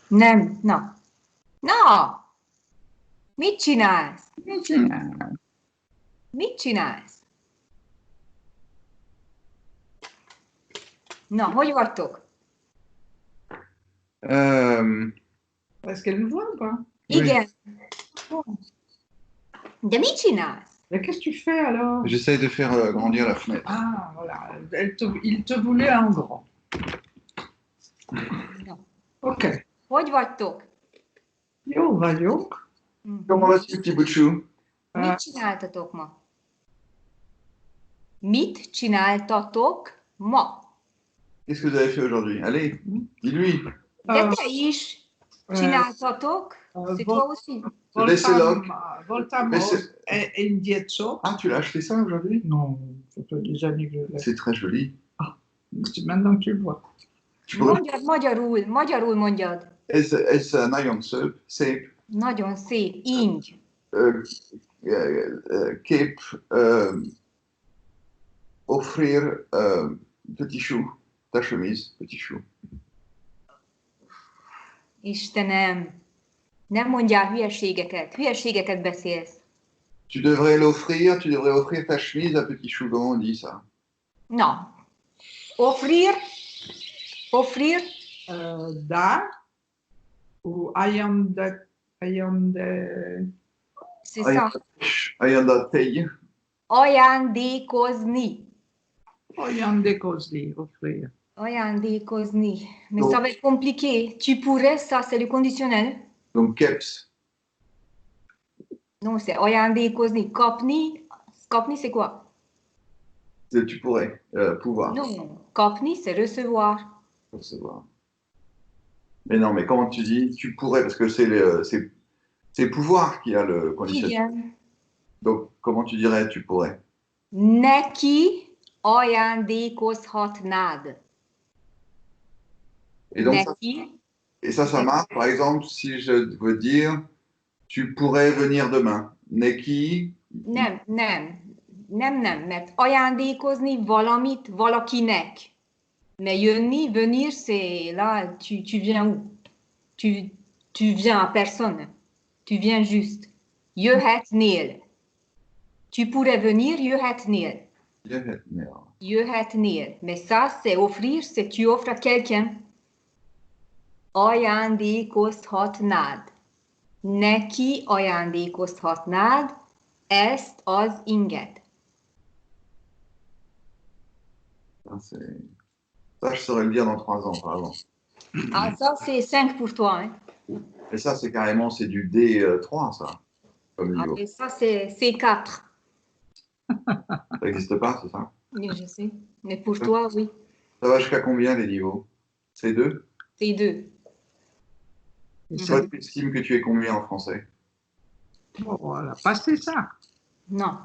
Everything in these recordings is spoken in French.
Nem, na. Na! Mit csinálsz? Mit csinál? Mit csinálsz? Na, hogy vagytok? Est-ce qu'elle nous voit ou pas? Igen. De mit csinálsz? Mais qu'est-ce que tu fais alors? J'essaye de faire grandir la fenêtre. Ah, voilà. Il te voulait en grand. Na. Ok. Hogy vagytok? Jó vagyok. Comment vas-tu, petit bout de chou? Mit csináltatok ma? Mit csináltatok ma? Qu'est-ce que vous avez fait aujourd'hui? Allez, dis-lui. De te is csináltatok. C'est toi aussi. Voltamo è indietro. Ah, tu l'as acheté ça aujourd'hui? Non, ça fait des années que je l'ai. C'est très joli. C'est maintenant que tu le vois. Mondjad magyarul mondjad. Ez nagyon szép. Nagyon szép, így. Kép offrir petit chou, ta chemise, petit chou. Istenem, nem mondjál hülyeségeket beszélsz. Tu devrais offrir ta chemise à petit chou, comment on dit ça? Na, offrir, Dar ou ayande. c'est ça. Ajándékozni. Ajándékozni. Ajándékozni, offrir. Ajándékozni. Mais Donc, ça va être compliqué. Tu pourrais, ça c'est le conditionnel. Donc, keps. Non, c'est ajándékozni. Kapni, c'est quoi? Tu pourrais, pouvoir. Non, kapni, c'est recevoir. Recevoir. Mais non, mais comment tu dis? Tu pourrais, parce que c'est pouvoir qui a le conditionnel. Igen. Donc, comment tu dirais tu pourrais? Neki ajándékozhatnád. Et donc, Neki. ça marche. Par exemple, si je veux dire, tu pourrais venir demain. Neki. Nem, mert ajándékozni valamit valakinek. Mais jönni, venir, c'est là, tu viens où? Tu viens à personne. Tu viens juste. Jöhetnél. Tu pourrais venir, jöhetnél. Jöhetnél. Mais ça, c'est offrir, c'est tu offres à quelqu'un. Ajándékozhatnád. Neki ajándékozhatnád ezt az inget. Ça, je saurais le dire dans 3 ans, par exemple. Ah, ça, c'est 5 pour toi. Hein? Et ça, c'est carrément, c'est du D3, ça, comme niveau. Ah, et ça, c'est C4. Ça n'existe pas, c'est ça? Oui, je sais. Mais pour toi, oui. Ça va jusqu'à combien, les niveaux? C2? C2. Toi, tu estimes que tu es combien en français? Bon, voilà, passez ça. Non.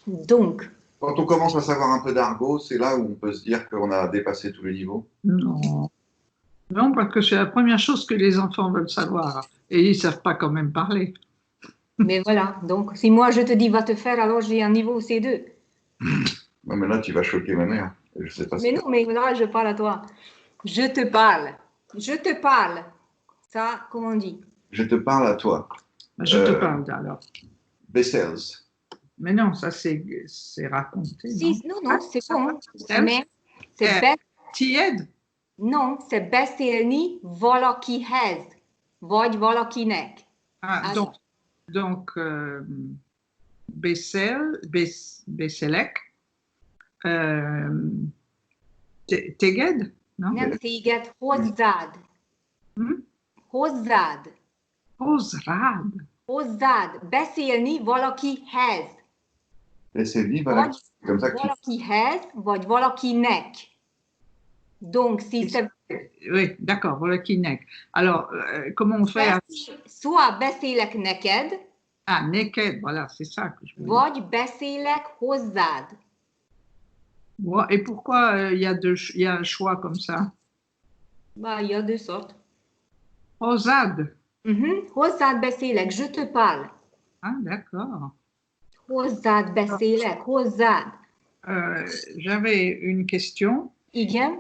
Donc. Quand on commence à savoir un peu d'argot, c'est là où on peut se dire qu'on a dépassé tous les niveaux? Non. Non, parce que c'est la première chose que les enfants veulent savoir. Et ils ne savent pas quand même parler. Mais voilà. Donc, si moi, je te dis va te faire, alors j'ai un niveau C2. Non, mais là, tu vas choquer ma mère. Je sais pas mais non, mais là, je parle à toi. Je te parle. Ça, comment on dit? Je te parle à toi. Je te parle alors. Bessels. Mais non, ça c'est raconté. Si, non, c'est bon. Mais c'est tiède. Non, c'est beszélni valakihez, vagy valakinek. Ah, donc beszélek. Téged? Non? Nem téged, hozzád. Hozzád. Beszélni valakihez. Beszélni valakihez, vagy valakinek. Donc, si c'est... Oui, d'accord, valakinek. Alors, comment on fait? Soit beszélek neked. Ah, neked, voilà, c'est ça que je veux dire. Vagy beszélek hozzád. Et pourquoi il y a un choix comme ça? Bah, il y a 2 sortes. Hozzád. Hozzád beszélek, je te parle. Ah, d'accord. Hozzád beszélek, hozzád. J'avais une question. Igen.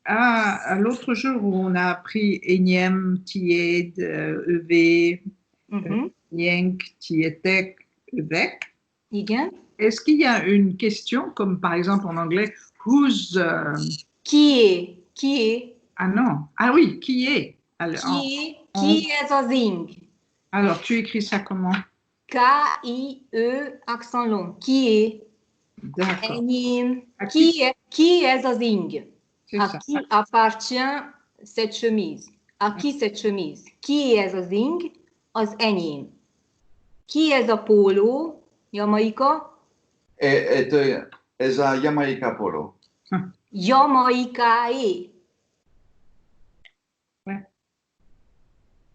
À l'autre jour où on a appris énième, tiède, EV, Mhm. yenk, tietek, evek, Igen. est-ce qu'il y a une question, comme par exemple en anglais, whose, Qui est? Qui est? ah non, ah oui, qui est? Alors, Qui est az ing? alors, tu écris ça comment? K-I-E, accent long. Qui est? D'accord, Enyém. À qui- Qui est az ing? c'est À ça. qui appartient cette chemise? À qui cette chemise? Qui est az ing? Az enyém. Ki ez a póló? Jamaika? Ez a Jamaica Polo. Jamaicaé. Ouais.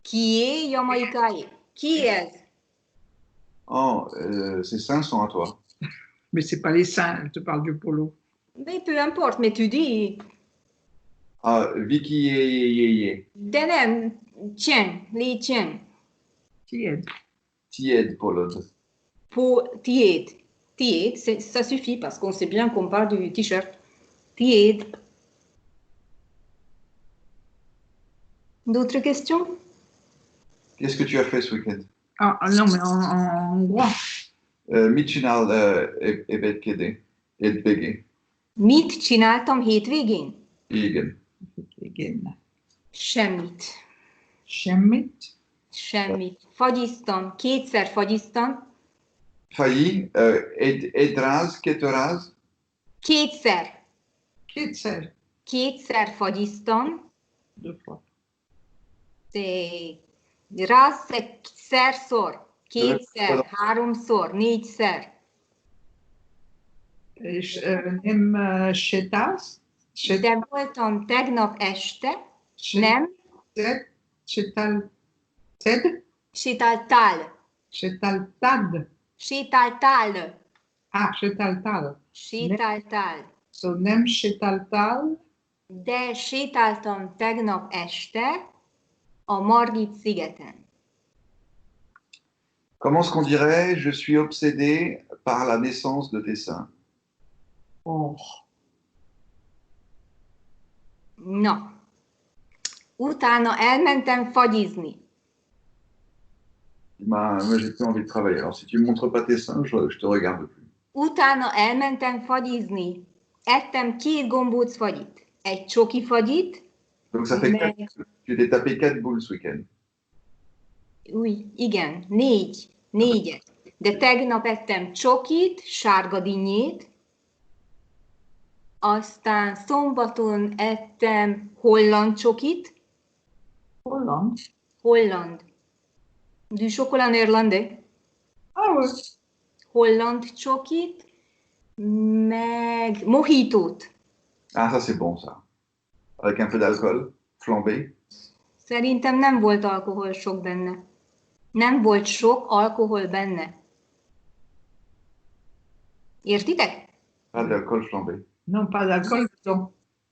Qui est Jamaicaé? Qui est? Oh, ces seins sont à toi. Mais c'est pas les seins, elle te parle du polo. Mais peu importe, mais tu dis, Ah, Vicky Ye. de nem, tiens, les tiens, Tiède. Tiède Polo. tiède. Tiède, ça suffit parce qu'on sait bien qu'on parle du t-shirt. Tiède. D'autres questions? Qu'est-ce que tu as fait ce week-end? Ah non, mais en hongrois. Mit csinál ebédkédé? Étbégé? Mit csináltam hétvégén? Igen. Igen. Semmit. Semmit. Semmit. Fagyiztam, kétszer fagyiztam. Failli, édráz, kétráz? Kétszer. Kétszer. Kétszer fagyiztam. Deux fois. Raz, szerszor, kétszer, háromszor, négyszer. És nem sétálsz? De voltam tegnap este, nem? Sétáltad? Sétáltál. Sétáltad? Sétáltál. Ah, sétáltál. Sétáltál. So nem sétáltál? De sétáltam tegnap este a Margit szigeten. Comment est-ce qu'on dirait? Je suis obsédé par la naissance de tes seins. Oh. Na. Utána elmentem fagyizni. Moi, j'ai plus envie de travailler. Alors, si tu ne montres pas tes seins, je te regarde plus. Utána elmentem fagyizni. Ettem 2 gombóc fagyit. Egy csoki fagyit. Donc, ça fait tu t'es tapé 4 boules ce week-end. Oui, igen, 4. 4-et. De tegnap ettem csokit, sárga dinnyét, aztán szombaton ettem holland csokit. Holland? Holland. Du chocolat néerlandais. Ah oui. Holland csokit, meg mojitót. Ah, ça c'est bon ça. Avec un peu d'alcool, flambé. Szerintem nem volt alkohol sok benne. Nem volt sok alkohol benne. Értitek? Pas d'alcool flambé. Non, pas d'alcool dedans.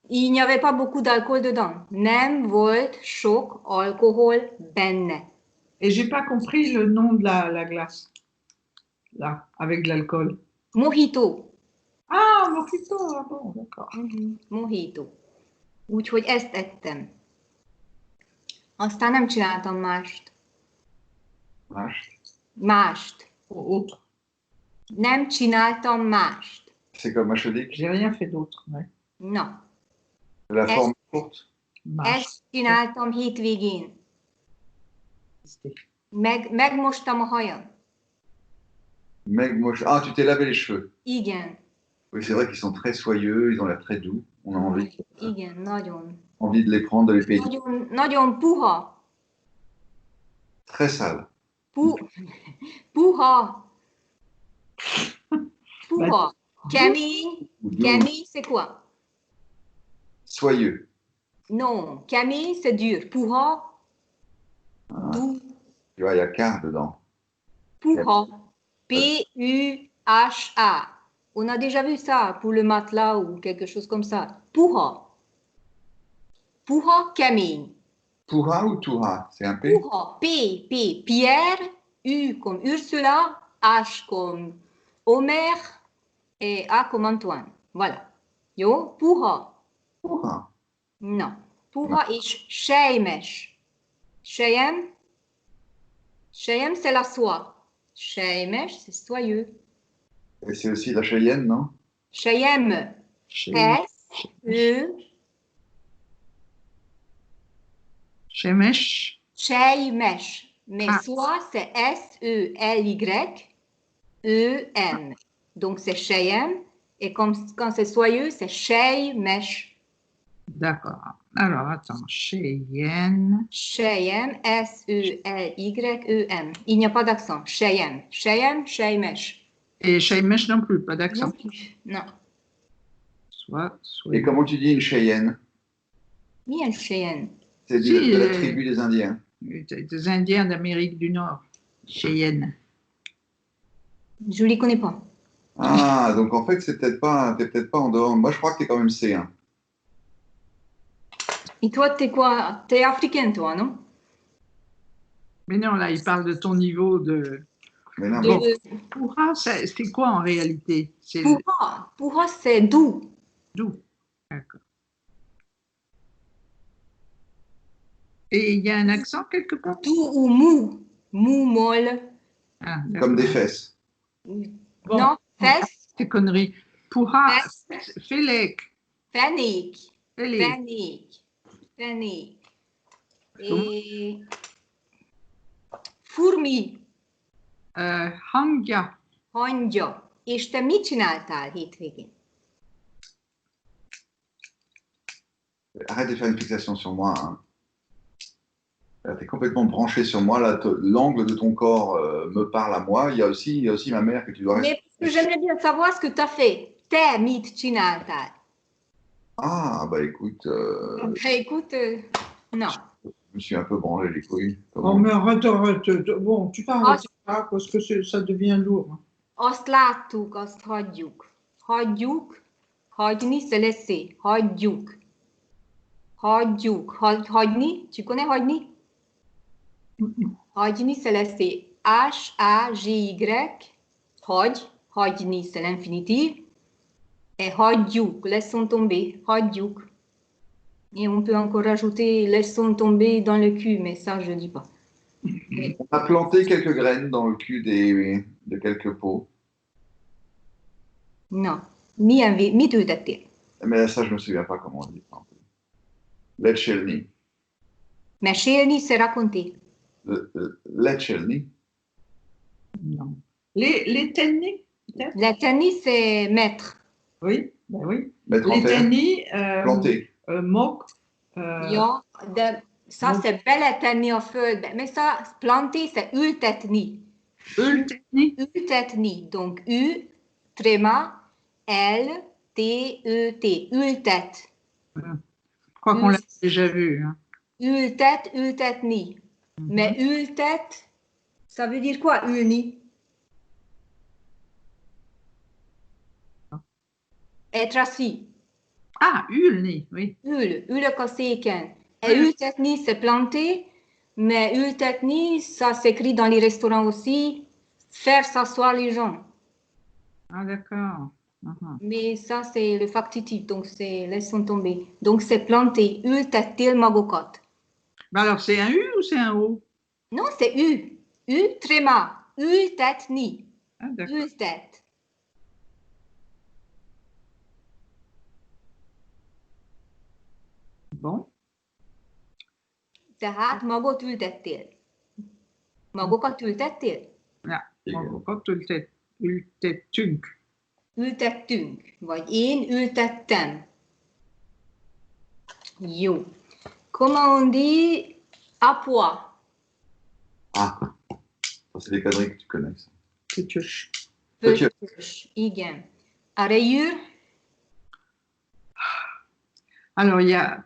Il n'y avait pas beaucoup d'alcool dedans. Nem volt sok alkohol benne. Et j'ai pas compris le nom de la glace. Là, avec de l'alcool. Mojito. Ah, mojito, ah bon, d'accord. Mojito. Úgyhogy ezt ettem. Aztán nem csináltam mást. Mást. Autre. Nem csináltam mást. C'est comme machodique. J'ai rien fait d'autre. Ouais. Na. La forme courte. Ezt csináltam hétvégén. Megmostam a hajam. Ah, tu t'es lavé les cheveux. Igen. Oui, c'est vrai qu'ils sont très soyeux, ils ont l'air très doux. On a Igen, nagyon. envie de les prendre, de les payer. Nagyon puha. Très sale. Puha. Puha. Camille. Camille, c'est quoi? Soyeux. Non, Camille, c'est dur. Puha. Doux. Tu vois, il y a car dedans. Puha. P-U-H-A. On a déjà vu ça pour le matelas ou quelque chose comme ça. Puha. Puha, Camille. Puha ou Tuha? C'est un P? Puha. P. Pierre. U comme Ursula. H comme Omer. Et A comme Antoine. Voilà. Yo, Puha. Puha. Non. Puha est sheimesh. Sheyem, c'est la soie. Sheimesh, c'est soyeux. Et c'est aussi la Cheyenne, non? Sheyem, S-E, Shemesh. sheimesh. Mais Ah. soie, c'est S-E-L-Y-E-M. Donc c'est sheyem. Et quand c'est soyeux, c'est sheimesh. D'accord. Alors, attends. Cheyenne. Cheyenne, S-E-L-Y-E-M. Il n'y a pas d'accent. Cheyenne. Cheyenne, Cheymesh. Et Shemesh non plus, pas d'accent. Non plus. Non. Et comment tu dis une Cheyenne? Bien Cheyenne. C'est Si, de la tribu des Indiens. Des Indiens d'Amérique du Nord. Cheyenne. Je ne les connais pas. Ah, donc en fait, t'es peut-être pas en dehors. Moi, je crois que t'es quand même C1. Et toi, t'es quoi? T'es africain, toi, non? Mais non, là, il parle de ton niveau de... Mais non, Bon. De... Pourra, c'est quoi en réalité? C'est Pourra. Pourra, c'est doux. doux. D'accord. Et il y a un accent quelque part? Doux ou mou. Mou, molle. Ah, comme des d'accord. fesses. Bon. Non, fesse. Ces conneries. Pourra, Fesse. Félec. Fennic. Félec. Fennic. Fennic. Et... Fourmi. Hangya. Hangya. És te mit csináltál hétvégén? Arrête de faire une fixation sur moi. Hein. Tu es complètement branché sur moi. Là, l'angle de ton corps me parle à moi. Il y a aussi ma mère que tu dois Mais j'aimerais bien savoir ce que tu as fait. Te mit csináltál. Ah, bah écoute, Écoute, non. je me suis un peu branlé les couilles. Oh, mais arrête. Bon, tu parles Ah. parce que ça devient lourd. Azt láttuk, azt hagyjuk. Hagyjuk, hagyni, c'est laisser. Hagyjuk. Hagyjuk. Hagyni, tu connais hagyni? Hagyni, c'est laisser. H-A-G-Y. Hagy. Hagyni, c'est l'infinitif. Et hagyjuk, laissons tomber. Hagyjuk. Et on peut encore rajouter laissons tomber dans le cul, mais ça, je ne dis pas. On a planté quelques graines dans le cul de quelques pots. Non. Mit ültettél? Mais ça, je ne me souviens pas comment on dit. Leccelni. Mesélni, c'est raconter. Leccelni. Non. Les tennis, peut-être? La tennis, c'est mettre. Oui, ben oui. Mettre en Les terre. tennis, Planter. mock. Ja, ça, c'est beletenni a földbe. Mais ça, planter, c'est ültetni. Tennis. Ültetni. Donc, U, tréma, L, T, E, T. Ültet. Je crois qu'on l'a déjà vu. Hein. Ültet, ültetni. Mais ültet, ça veut dire quoi, ülni? Être assis. Ah, ülni, oui. Ülök a széken. Et ültetni, c'est planter, mais ültetni, ça s'écrit dans les restaurants aussi, faire s'asseoir les gens. Ah, d'accord. Mais ça, c'est le factitif, donc c'est laissons tomber. Donc c'est planter. Ültettél magokat. Ben alors, c'est un U ou c'est un O? Non, c'est U. U, tréma. Ültetni. Ah, d'accord. Ültet. Bon. Tehát magot ültettél. Magokat ültettél? Ja, magokat ültettünk. Ültettünk, vagy én ültettem. Jó. Comment on dit à poids? Ah, ça, c'est des conneries que tu connais. Ça. Pöttyös. Pöttyös. Igen. À rayure? Alors, il y a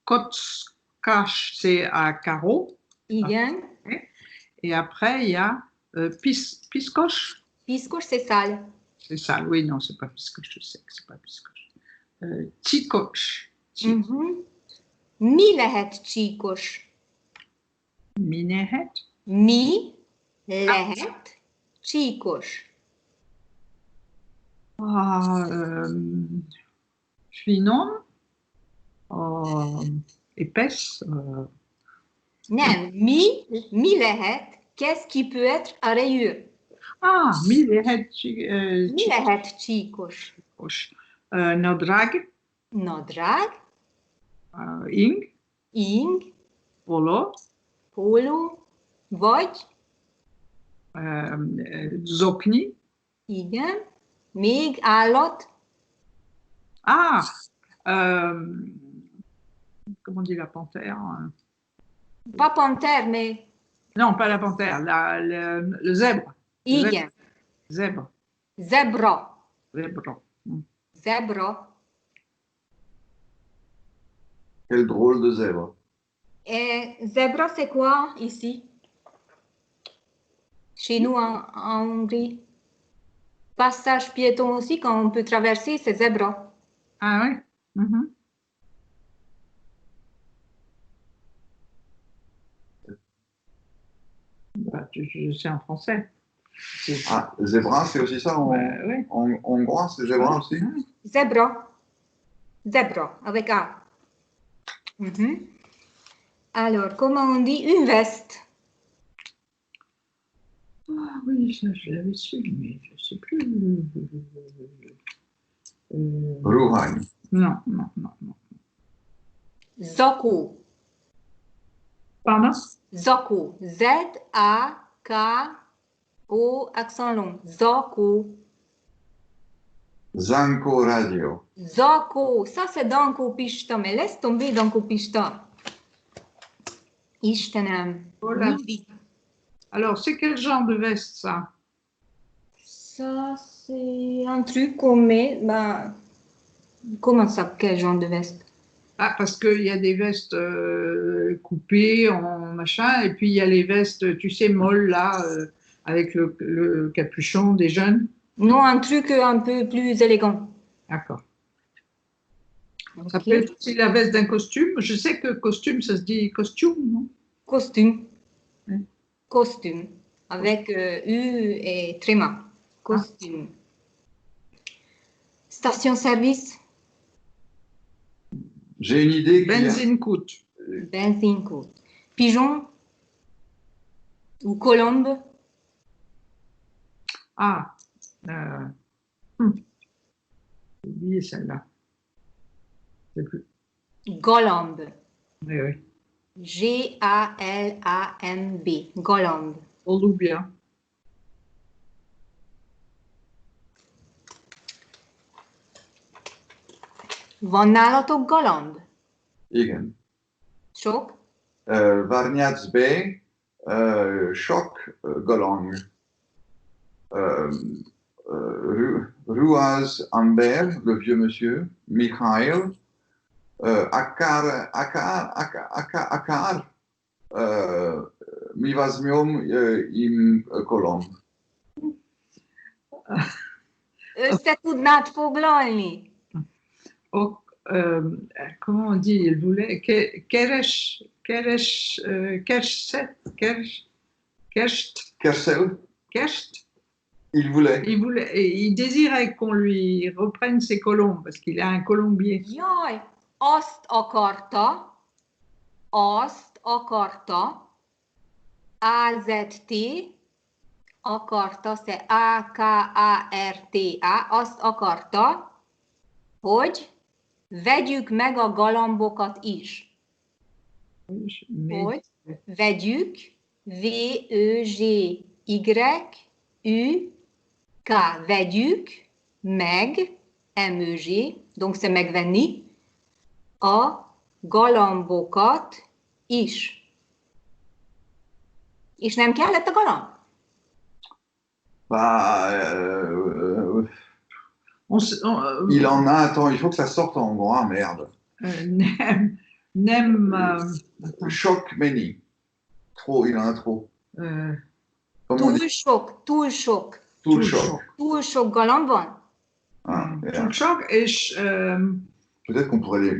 kockas, c'est à carreau. Igen. Et après, il y a piskoche. Piszkos, c'est sale. C'est ça, oui, non, c'est pas piskoche, je sais que c'est pas piskoche. Csikocs. Mi lehet csíkos? Mi lehet? Mi lehet csíkos? Finom. épaisse. Nem, mi lehet, qu'est-ce qui peut être à rayures? Mi lehet Mi lehet csíkos? csíkos. Nadrág, Nadrág, ing, ing, polo, póló, vagy, zokni. igen, még állat, Comment on dit la panthère? pas panter, mais Non, pas la panthère, le zèbre. igen, Zèbre. zebra, Zèbre. zebra. Quel drôle de zèbre. Et zebra, c'est quoi ici? Chez nous en Hongrie. Passage piéton aussi, quand on peut traverser, c'est zebra. Ah oui. Mhm. Bah, c'est en français. Ah, zébra, c'est aussi ça en, Oui. en hongrois, c'est zébra aussi? Zebra. Zebra, avec A. Mhm. Alors, comment on dit une veste? Ah oui, ça, je l'avais su, mais je ne sais plus. Ruhani. Non. Zako. Pardon? Zako. Z-A-K-O, accent long. Zako. Zanko radio. Zako. Ça, c'est Danko Pista, mais laisse tomber Danko Pista. Istenem. Voilà. Alors, c'est quel genre de veste, ça? Ça, c'est un truc qu'on met. Ben, comment ça, quel genre de veste? Ah, parce qu'il y a des vestes coupées en machin, et puis il y a les vestes, tu sais, molles, là, avec le capuchon des jeunes. Non, un truc un peu plus élégant. D'accord. Ok. Ça peut être aussi la veste d'un costume. Je sais que costume, ça se dit costume, non? Costume. Oui. Costume. Avec U et tréma. Costume. Station-service. J'ai une idée. Benzinkut. Benzinkut. Pigeon. Ou colombe. Ah. J'ai oublié celle-là. Je sais plus. Golombe. Oui. G-A-L-A-M-B. Golombe. On loue bien. Van nálatok galamb? Igen. Sok? Varnyats Bey, Sok Golong. Ruaz Amber, le vieux monsieur. Mikhail. Akar. Mi возьмем im Kolomb. Össze tudnád foglalni? Comment on dit? Il voulait. Kersel. Il désirait qu'on lui reprenne ses colombes parce qu'il a un colombier. Jaj, azt akarta, AZT, akarta, c'est AKARTA, azt akarta, hogy vegyük meg a galambokat is. Hogy vegyük, V-E-G-Y-U-K, vegyük meg, M-E-G, donc c'est megvenni, a galambokat is. És nem kellett a galamb? Il en a, attends, il faut que ça sorte en hongrois, merde. Choc meni. Trop, il en a trop. Túl sok. Túl sok. Túl sok galamb van? Túl sok, és peut-être qu'on pourrait les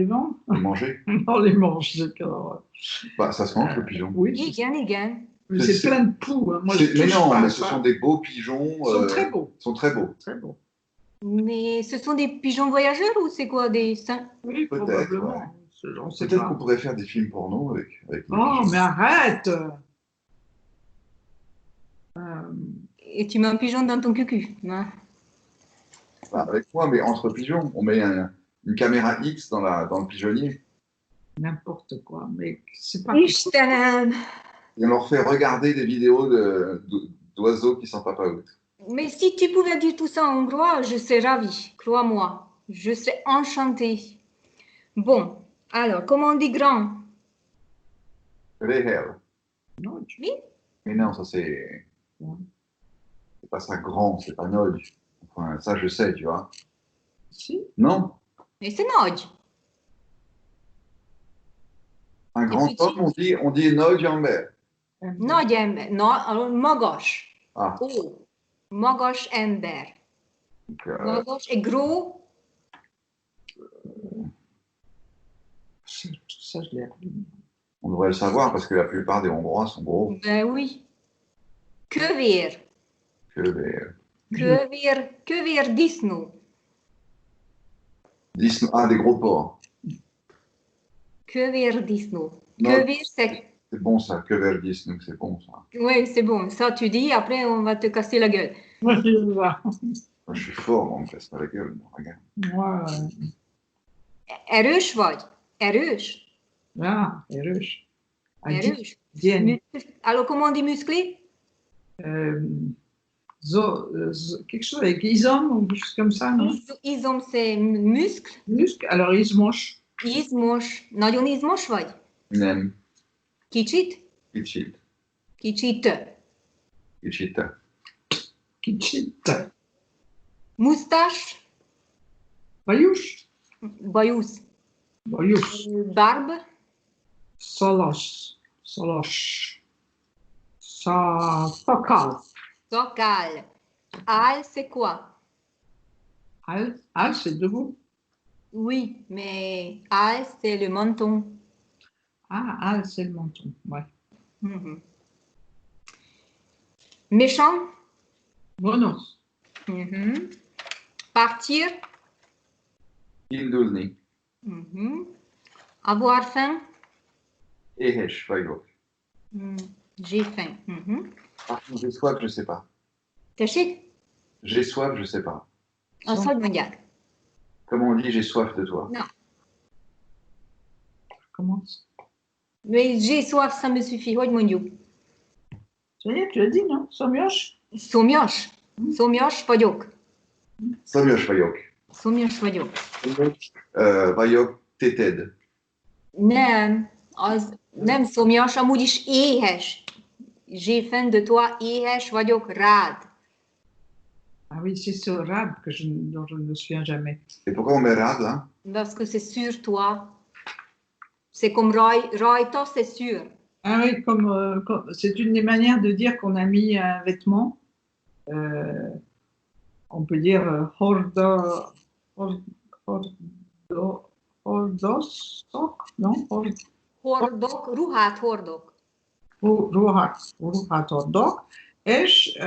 vendre? Les manger? Non, les manger. Bah, ça se mange, le pigeon. Oui. Igen. Mais c'est plein de poux. Hein. Moi, mais non, mais ce sont des beaux pigeons. Ils sont très beaux. Sont très beaux. Très beaux. Mais ce sont des pigeons voyageurs ou c'est quoi des... Oui, Peut-être, probablement. On ne sait Peut-être pas. qu'on pourrait faire des films porno avec les Oh, pigeons. mais arrête! Et tu mets un pigeon dans ton cucu. Hein? Bah, avec moi, mais entre pigeons, on met une caméra X dans le pigeonnier N'importe quoi. Mais c'est pas. Ich t'aime. et on leur fait regarder des vidéos d'oiseaux qui sont papaouts. Mais si tu pouvais dire tout ça en hongrois, je serais ravie, crois-moi. Je serais enchantée. Bon, alors, comment on dit grand? Réhel. Non, Oui, Mais non, ça c'est pas ça grand, c'est pas nod. Enfin, ça je sais, tu vois. si. Non, mais c'est Nodj. un Et grand petit. homme, on dit nod ember. Nagy ember. No, alors magas. Ah, Oh, magas ember. donc, Magas et gros. Ça, je l'ai appris. on devrait le savoir parce que la plupart des Hongrois sont gros. Ben oui. Kövér. Que des... Kövér disznó. des gros porcs. Kövér disznó. Non, Kövér, c'est... c'est bon ça, que vers 10, donc c'est bon ça. Oui, c'est bon. Ça, tu dis, après, on va te casser la gueule. Moi, je vois. Moi, je suis fort, moi, on me casse pas la gueule. Moi, regarde. Moi, Erős vagy? Erős? là, erős. Erős. Dienne. Alors, comment on dit musclé? Quelque chose avec Isom ou quelque chose comme ça, non? Izom, c'est muscle. Muscle. Alors, Ismosh. Izmos. Nagyon izmos vagy? Nem, Kicsit? kicsit, Kicsit. kicsit. Kicsit. Musztás? Bajusz. Bajusz. Bajusz. Barbe? Szalas. Szalas. Szakal. Szakál. Al, c'est quoi? Al, c'est debout. Oui, mais al, c'est le menton. Ah, al, c'est le menton. Ouais. Mhm. Méchant? Vonos. Mhm. Partir? Indulni. Mhm. Avoir faim? Éhes vagyok. J'ai faim. Mhm. Par contre, j'ai soif, je sais pas. Tessék? J'ai soif, je sais pas. Azt hogy mondják? Comment on dit j'ai soif de toi? Non. Commence. Mais j'ai soif, ça me suffit. Hogy mondjuk? Ça y est, tu l'as dit, non? Somioche? Szomjas? Szomjas vagyok. Szomjas vagyok. Szomjas vagyok. Vagyok téted. Nem, az nem szomjas, amúgy is éhes. J'ai faim de toi, éhes vagyok rád. Ah oui, c'est ce rab dont je ne me souviens jamais. Et pourquoi on met rad là? Parce que c'est sur toi. C'est comme rajta, c'est sûr. Ah oui, c'est une des manières de dire qu'on a mis un vêtement. On peut dire hordosok, non? Hordok, ruhát hordok. Ruhat hordok, és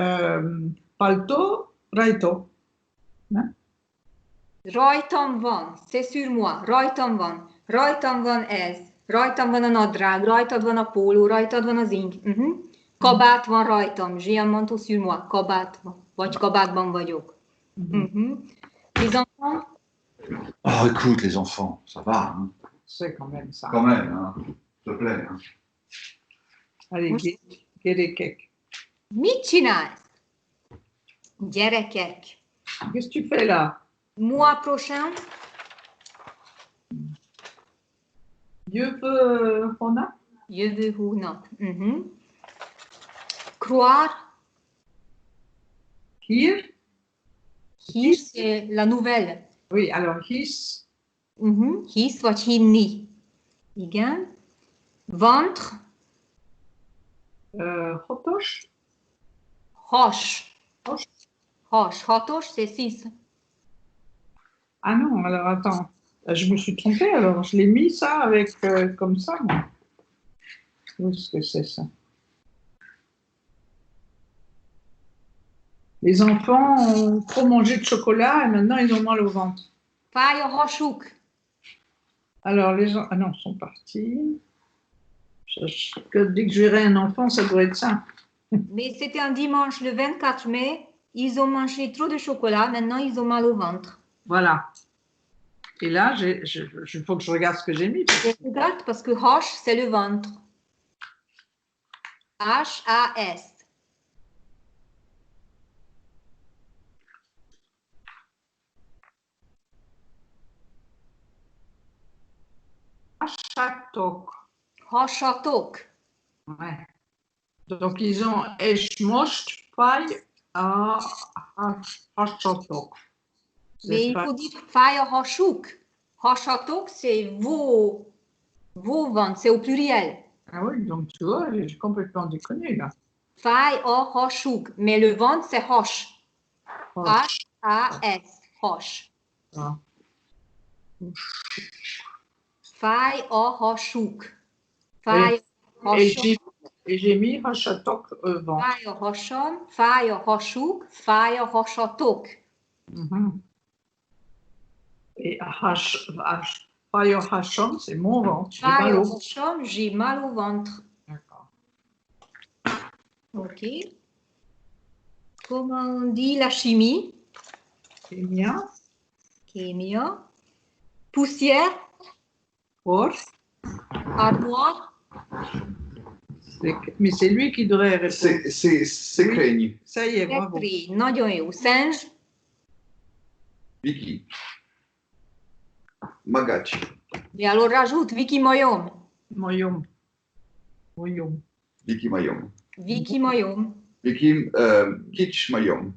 palto rajto. Rajtam van, c'est sur moi, rajtam van. Rajtam van ez, rajtam van a nadrág, rajtad van a póló, rajtad van az ing. Kabát van rajtam, j'ai un manteau sur moi, kabát van, vagy kabátban vagyok. Les enfants? Oh, écoute, les enfants, ça va. Hein? C'est quand même ça. Quand même, hein? S'il te plaît. Hein? Allez, gyerekek. Mit csinálsz? Gyerekek. Qu'est-ce que tu fais là? Mois prochain? Jövő hónap? Jövő hónap. Croire? Hír? Hír, c'est la nouvelle. Oui, alors hisz. Hisz vagy hinni. Igen. Ventre? Hatos? Has. Has. Has. Hatos, c'est 6. Ah non, alors attends. Je me suis trompée, alors je l'ai mis ça avec comme ça, moi. Où est-ce que c'est ça? Les enfants ont trop mangé de chocolat et maintenant ils ont mal au ventre. Fáj a hasuk. Alors, les gens. Ah non, ils sont partis. Dès que je verrai un enfant, ça doit être ça. Mais c'était un dimanche le 24 mai. Ils ont mangé trop de chocolat. Maintenant, ils ont mal au ventre. Voilà. Et là, il faut que je regarde ce que j'ai mis. Je regarde parce que Hosh, c'est le ventre. H-A-S. Chatok. Hasatok. Ouais. Donc, ils ont Eshmost, paille à Chatok. Mais il faut dire fáj a hasuk. Hasatok, c'est vos ventres, c'est au pluriel. Ah oui, donc tu vois, j'ai complètement déconné là. Fáj a hasuk. Mais le ventre, c'est Hosh. H-A-S. Hosh. Ah. Fáj a hasuk. Fáj a hasuk. Et j'ai mis Hachatok ventre. Fáj a hasam, fáj a hasuk, fáj a hasatok. Et paille au Hacham, c'est mon ventre. J'ai Fáj mal a au ventre. hasam, j'ai mal au ventre. D'accord. Ok. Comment on dit la chimie? C'est bien. Kémia. Poussière, Pour. armoire, Mais c'est lui qui devrait répondre. C'est Craigne. Ça y est, bravo. petri, nagyon jó. Singe, Vicky. Magac. et alors rajoute Viki Moyom. Moyom. Moyom. Vicky Mayom. Viki Moyom. Vicky Kitsch Mayom.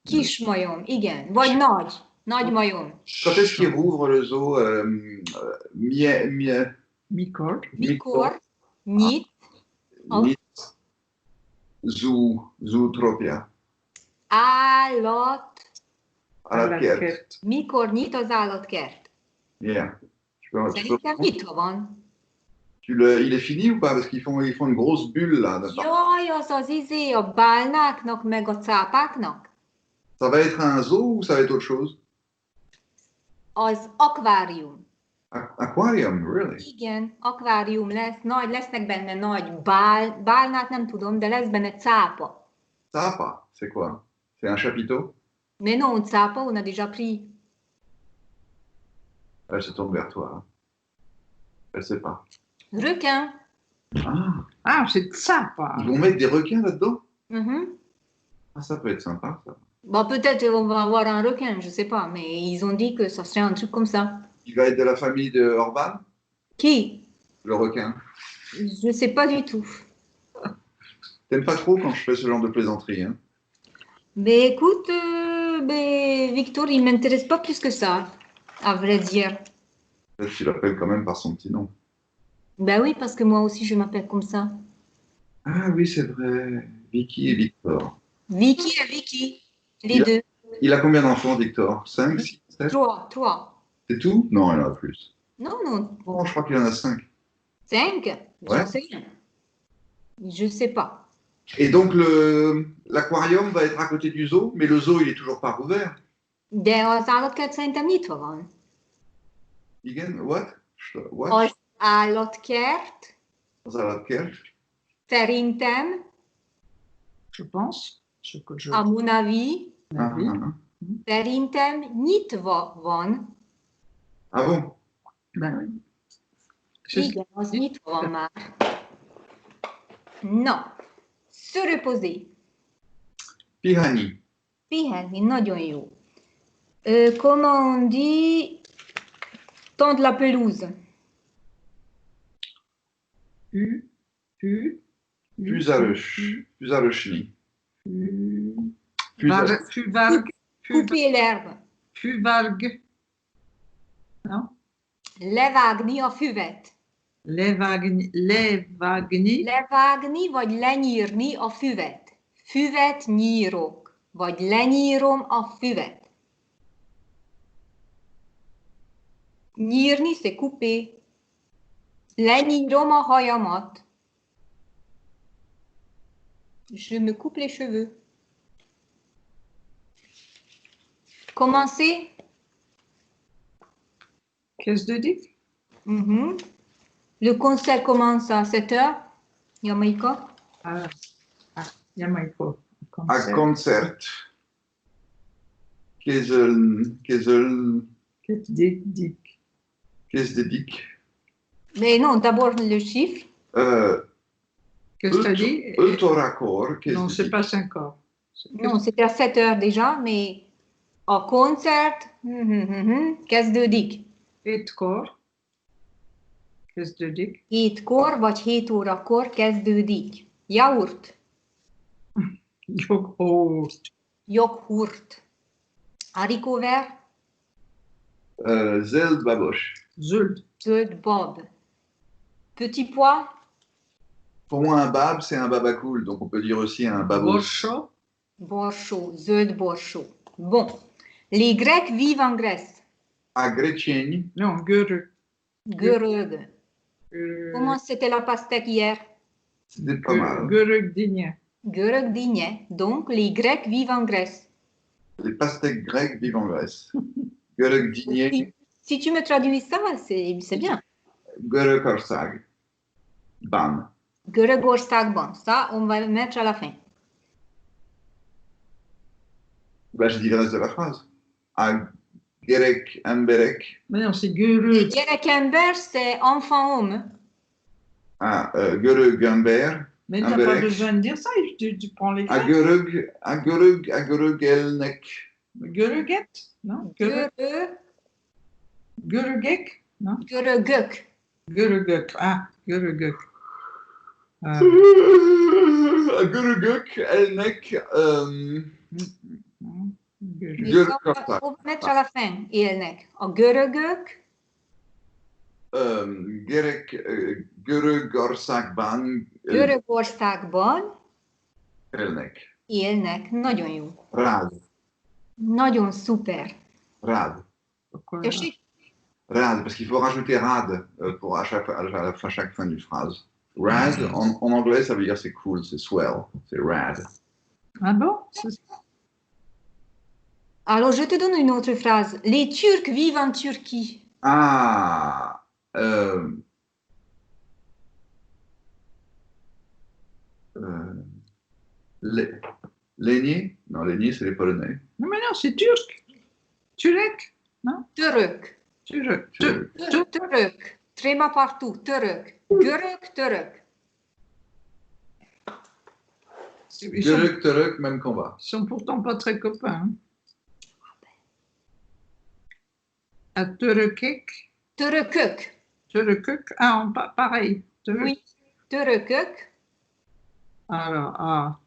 Kis Moyom, igen. Vagy nagy. Nagy Moyom. Quand est-ce qu'il rouvre le zoo Mikor. Mikor, nyit, Zootropia. állat. Állatkert. Mikor nyit az állatkert? Yeah. Szerintem nyitva van. Il est fini ou pas? Parce qu'ils font une grosse bulle là. Jaj, az izé a bálnáknak, meg a cápáknak? Ça va être un zoo ou ça va être autre chose? Az akvárium. Aquarium, really? Igen, akvárium lesz, lesznek benne nagy bálnák, nem tudom, de lesz benne cápa. Sapa, c'est quoi? C'est un chapiteau? Mais non, cápa, on a déjà pris. Elle se tourne vers toi. Hein. Elle sait pas. Requin. Ah, c'est ça, pas. Ils vont mettre des requins là-dedans? Mhm. Ah, ça peut être sympa, ça. Bon, peut-être on va avoir un requin, je sais pas, mais ils ont dit que ça serait un truc comme ça. Il va être de la famille de Orban, Qui? le requin. Je sais pas du tout. T'aimes pas trop quand je fais ce genre de plaisanterie, hein? Mais écoute, Victor, il m'intéresse pas plus que ça, à vrai dire. Peut-être tu l'appelles quand même par son petit nom. Ben oui, parce que moi aussi, je m'appelle comme ça. Ah oui, c'est vrai. Vicky et Victor. Vicky et Vicky, les deux. Il a combien d'enfants, Victor? 5, 6, 7? Toi. C'est tout? Non, il en a plus. Non, Oh, je crois qu'il en a 5. 5? Ouais. J'en sais rien. Je sais pas. Et donc, l'aquarium va être à côté du zoo, mais le zoo, il est toujours pas rouvert. De az állatkert szerintem nyitva van. Igen, what? What? Az állatkert Az állatkert? szerintem, Je pense. a mon avis, Oui. szerintem nyitva van. Ah bon? Ben oui. Igen, az nyitva van már. Na, se reposer. Piranha. Pihenni, nagyon jó. Comment on dit tendre la pelouse? Fusarösni. Couper l'herbe. Fuvarg. Non? Levágni a füvet. Levágni. Levágni vagy lenyírni a füvet. Füvet nyírok, vagy lenyírom a füvet. Nyírni, c'est couper. Lenyírom a hajamat. Je me coupe les cheveux. Commencez. Kezdődik? Mhm. Le concert commence à 7h. Jamaïka. Jamaïka. A concert. Kezdődik. Mais non, d'abord le chiffre. Qu'est-ce que tu as dit? Eutoracor. Non, c'est pas 5 corps. Non, c'était à 7h déjà, mais au concert, kezdődik. 7 corps. Kezdődik. 7-kor vagy 7 órakor kezdődik. Jaurt. Joghurt. Joghurt. Haricots verts. Zöld babos. Zöld. Zöld bab. Petit pois. Pour moi, un bab, c'est un babacool. Donc, on peut dire aussi un babos. Borsó. Borsó. Zöld borsó. Bon. Les Grecs vivent en Grèce. A grécieni. Non, görög. Görög. Comment c'était la pastèque hier? C'était pas mal. Görög digne. Görög digne. Donc, les Grecs vivent en Grèce. Les pastèques grecques vivent en Grèce. Görög digné. Si tu me traduis ça, c'est bien. Görögország. Ban. Görögországban. Ça, on va le mettre à la fin. Bah, je dis le reste de la phrase. A gerek emberek. Mais non, c'est görög. Gerek ember, c'est enfant homme. A görög ember. Mais tu n'as pas besoin de dire ça, tu prends les A Grecs. görög elnek. Göröget? Non? Görögek? Non? Görögök. Görögök. Ah, görögök. A görögök elnek. Görögország. On va mettre à la fin, élnek. A görögök. Görögországban. Görögországban. Elnek. Élnek. Nagyon jó. Rád. Nagyon szuper. Rád. Rad, parce qu'il faut rajouter rad pour à chaque fin d'une phrase. Rad, en anglais, ça veut dire c'est cool, c'est swell, c'est rad. Ah bon? Alors, je te donne une autre phrase. Les Turcs vivent en Turquie. Ah, Lénier? Non, Lénier, c'est les Polonais. Non, mais non, c'est turc. Turec? Non? Török. Turec. Török. Tréma partout. Török. Görög, török. Török, même combat. Ils sont pourtant pas très copains. Hein? À Törökek? Törökök. Törökök? Ah, pareil. Oui. Törökök. Alors, à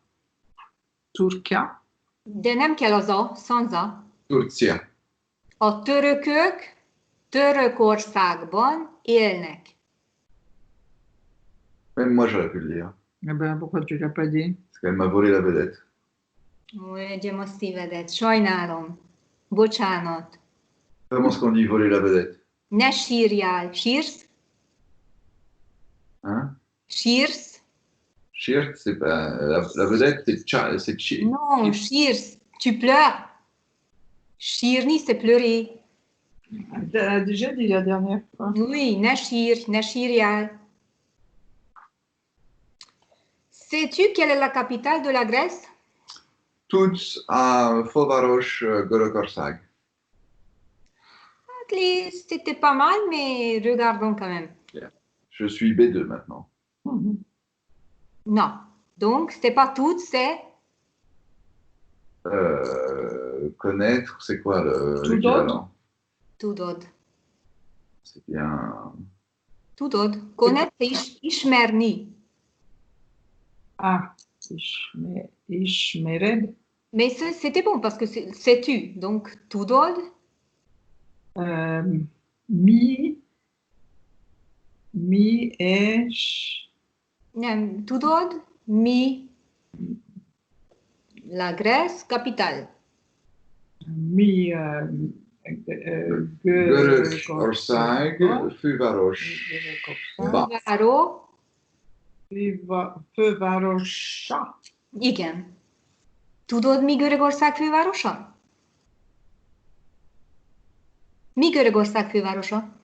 Turcia. De nem kell az a, sans a. Turcia. A törökök Törökországban élnek. Même moi, j'aurais pu le dire. Eh ben, pourquoi tu l'as pas dit? Parce qu'elle m'a volé la vedette. Vegyem a szívedet. Sajnálom. Bocsánat. Comment est-ce qu'on dit voler la vedette? Ne sírjál. Sírsz? Hein? Sírsz? Chirt, c'est pas. La vedette, c'est chi. Non, sírsz. Tu pleures. Sírni, c'est pleurer. Tu as déjà dit la dernière fois. Oui, ne sírjál. Sais-tu quelle est la capitale de la Grèce? Tous à Fovarosh Görögország. C'était pas mal, mais regardons quand même. Je suis B2 maintenant. Non. Donc, c'est pas toutes, c'est... Connaître, c'est quoi l'équivalent? Tudod. C'est bien. Tudod. Connaître, c'est ismerni. Ah, Ishmered. Mais c'était bon parce que c'est tu. Donc, tudod. Mi esh. Tudod, mi. La Grèce, capitale. Mi Görögország, Főváros. Fővárosa. Igen. Tudod, mi Görögország fővárosa? Mi Görögország fővárosa?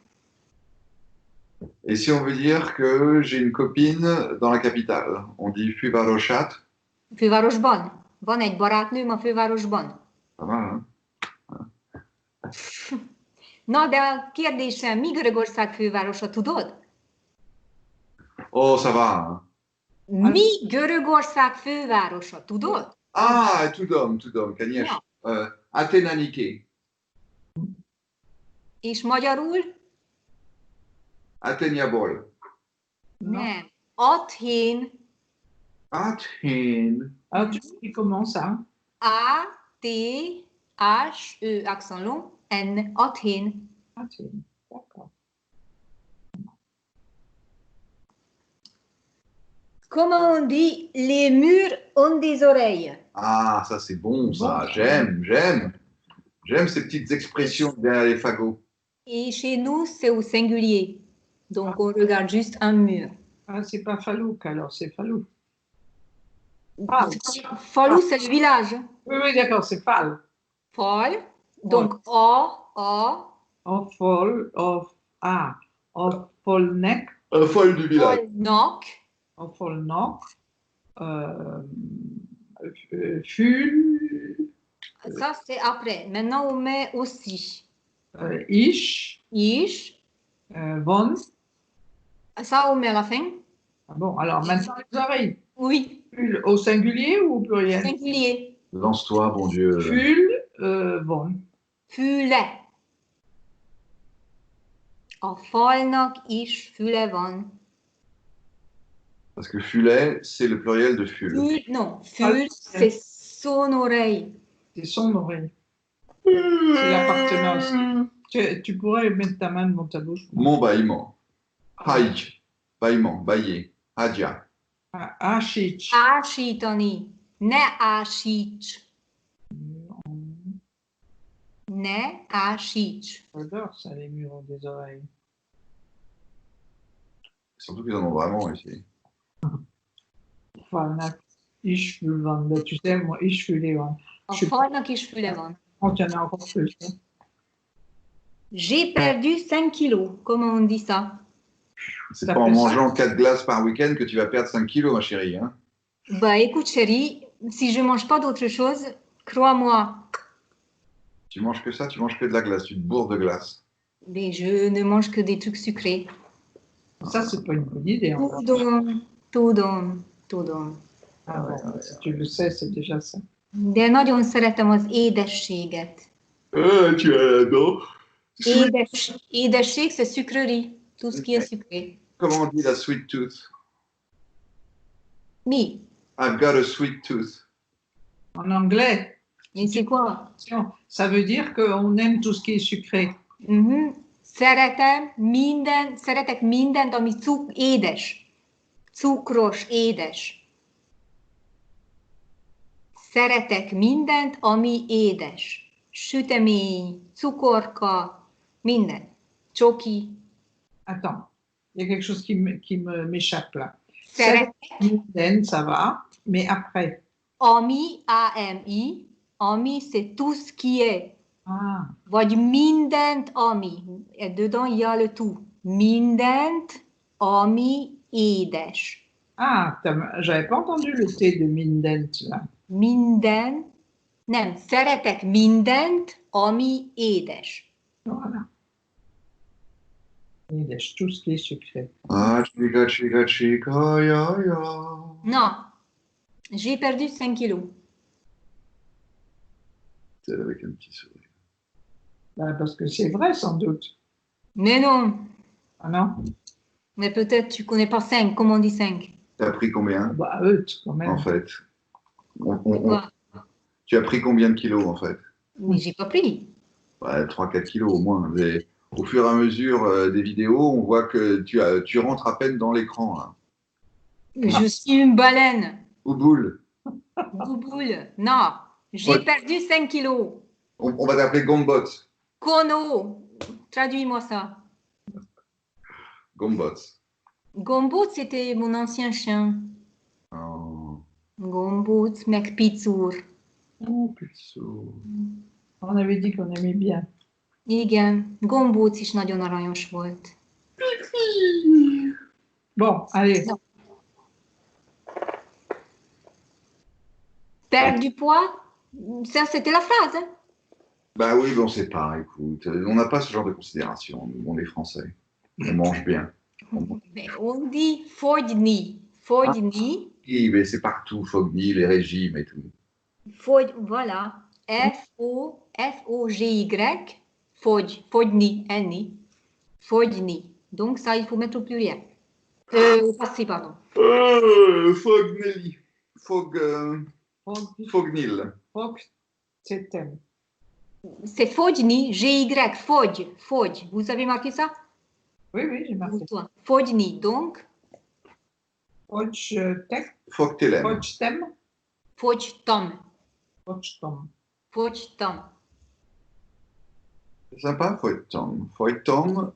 Et si on veut dire que j'ai une copine dans la capitale, on dit Fővárosát. Fővárosban? Van egy barátnőm a fővárosban? Pas mal, hein? Na, de a kérdésem, mi Görögország fővárosa, tudod? Oh, ça va, hein? Mi Görögország fővárosa, tudod? Ah, Tudom, Kanyes. Ja. Athénaniké. És magyarul? Athéniabol. Nem. Athén. Athènes. Alors, tu dis comment ça? A-T-H-E, accent long, N, Athén. D'accord. Comment on dit les murs ont des oreilles? Ah, ça c'est bon, ça. Bon. J'aime ces petites expressions derrière les fagots. Et chez nous, c'est au singulier. Donc, on regarde juste un mur. Ah, c'est pas Falouk, alors, c'est Falou. Falou, c'est le village. Oui, d'accord, c'est Fal. Fal. Donc, A, Of Folnek, Folle du village. Folnok. of Folnok, Ful, Ça, c'est après. Maintenant, on met aussi. Ish, Ish. Von. Ça, on met à la fin. Ah bon, alors maintenant les oreilles. Oui, Ful au singulier ou au pluriel? singulier. Lance-toi, bon Dieu. Ful, Von. Füle. A falnak is füle van. Parce que fulet, c'est le pluriel de ful. Non, ful, c'est son oreille. C'est son oreille. C'est l'appartenance. Tu pourrais mettre ta main devant ta bouche. Mon bâillement. Haïk. Bâillement, bailler. Hadja. Ashich. Ásítani. Ne ásíts. Ne ásíts. J'adore ça, les murs ont des oreilles. Surtout qu'ils en ont vraiment ici. Falnak, Ishful van. Ben, tu sais, moi, Ishful van. A falnak is füle van. Oh, tu en as encore plus. Hein. J'ai perdu 5 kilos. Comment on dit ça? C'est Ça pas en fait ça. mangeant 4 glaces par week-end que tu vas perdre 5 kilos, ma chérie. Hein. Bah écoute chérie, si je mange pas d'autre chose, crois-moi, Tu manges que ça, tu manges que de la glace, tu te bourres de glace. mais je ne mange que des trucs sucrés. Ça, c'est pas une bonne idée. Hein. Tudom. Ah, bon, si tu le sais, c'est déjà ça. De nagyon szeretem az édességet. Tu as là-dedans. Édesség, c'est sucrerie. Tout ce qui est sucré. Comment on dit la sweet tooth? Mi? I've got a sweet tooth. En anglais, Et c'est quoi? ça veut dire qu'on aime tout ce qui est sucré. Szeretek mindent, ami édes. Cukros, édes. Szeretek mindent, ami édes. Sütemény, cukorka, minden. Csoki. Attends, il y a quelque chose qui m'échappe là. Szeretek, Minden, ça va, mais après. ami, A-M-I, ami, c'est tout ce qui est. Ah, Vagy mindent, ami. Et dedans, il y a le tout. Mindent, ami, édes. ah j'avais pas entendu le T de Minden là. Minden, nem, szeretek mindent, ami édes. Voilà. Et tout ce qui est sucré. Ah, chica, ya. Non, j'ai perdu 5 kilos. C'est avec un petit sourire. Bah, parce que c'est vrai, sans doute. Mais non, Ah non? mais peut-être tu connais pas 5, comment on dit 5? T'as pris combien, Bah, quand même. en fait? Quoi? Tu as pris combien de kilos, en fait? Mais j'ai pas pris. Ouais, 3-4 kilos au moins. Mais au fur et à mesure des vidéos, on voit que tu rentres à peine dans l'écran. Là. Je suis une baleine. Ouboule. Bouboule. Non, j'ai Ouais. perdu 5 kilos. On va t'appeler Gombot. Kono, traduis-moi ça. Gombot. Gombut, c'était mon ancien chien. Oh, Gombut, McPizur. puceau. On avait dit qu'on aimait bien. Igen, Gombóc is nagyon aranyos volt. Bon, allez. Non. Perdre du poids, ça c'était la phrase. Hein? Bah oui, bon, c'est pas, écoute. On n'a pas ce genre de considération, nous, on est Français. On mange bien. Mais on dit Fogni. Fogni. Oui, mais c'est partout, Fogny, les régimes et tout. Voilà. F-O-G-Y. Fogni. N-I. Fogni. Donc ça, il faut mettre au pluriel. Au passé, pardon. Fognelli. Fognil. Fog, c'est thème. C'est Fogni, G-Y, Fog. Vous avez marqué ça? Oui, oui, j'ai marqué. Fogni, donc. Fogtem. Fogtelem. Fogtem. Fogtom. Fogtom. Fogtom. C'est sympa, Foitom. Foitom,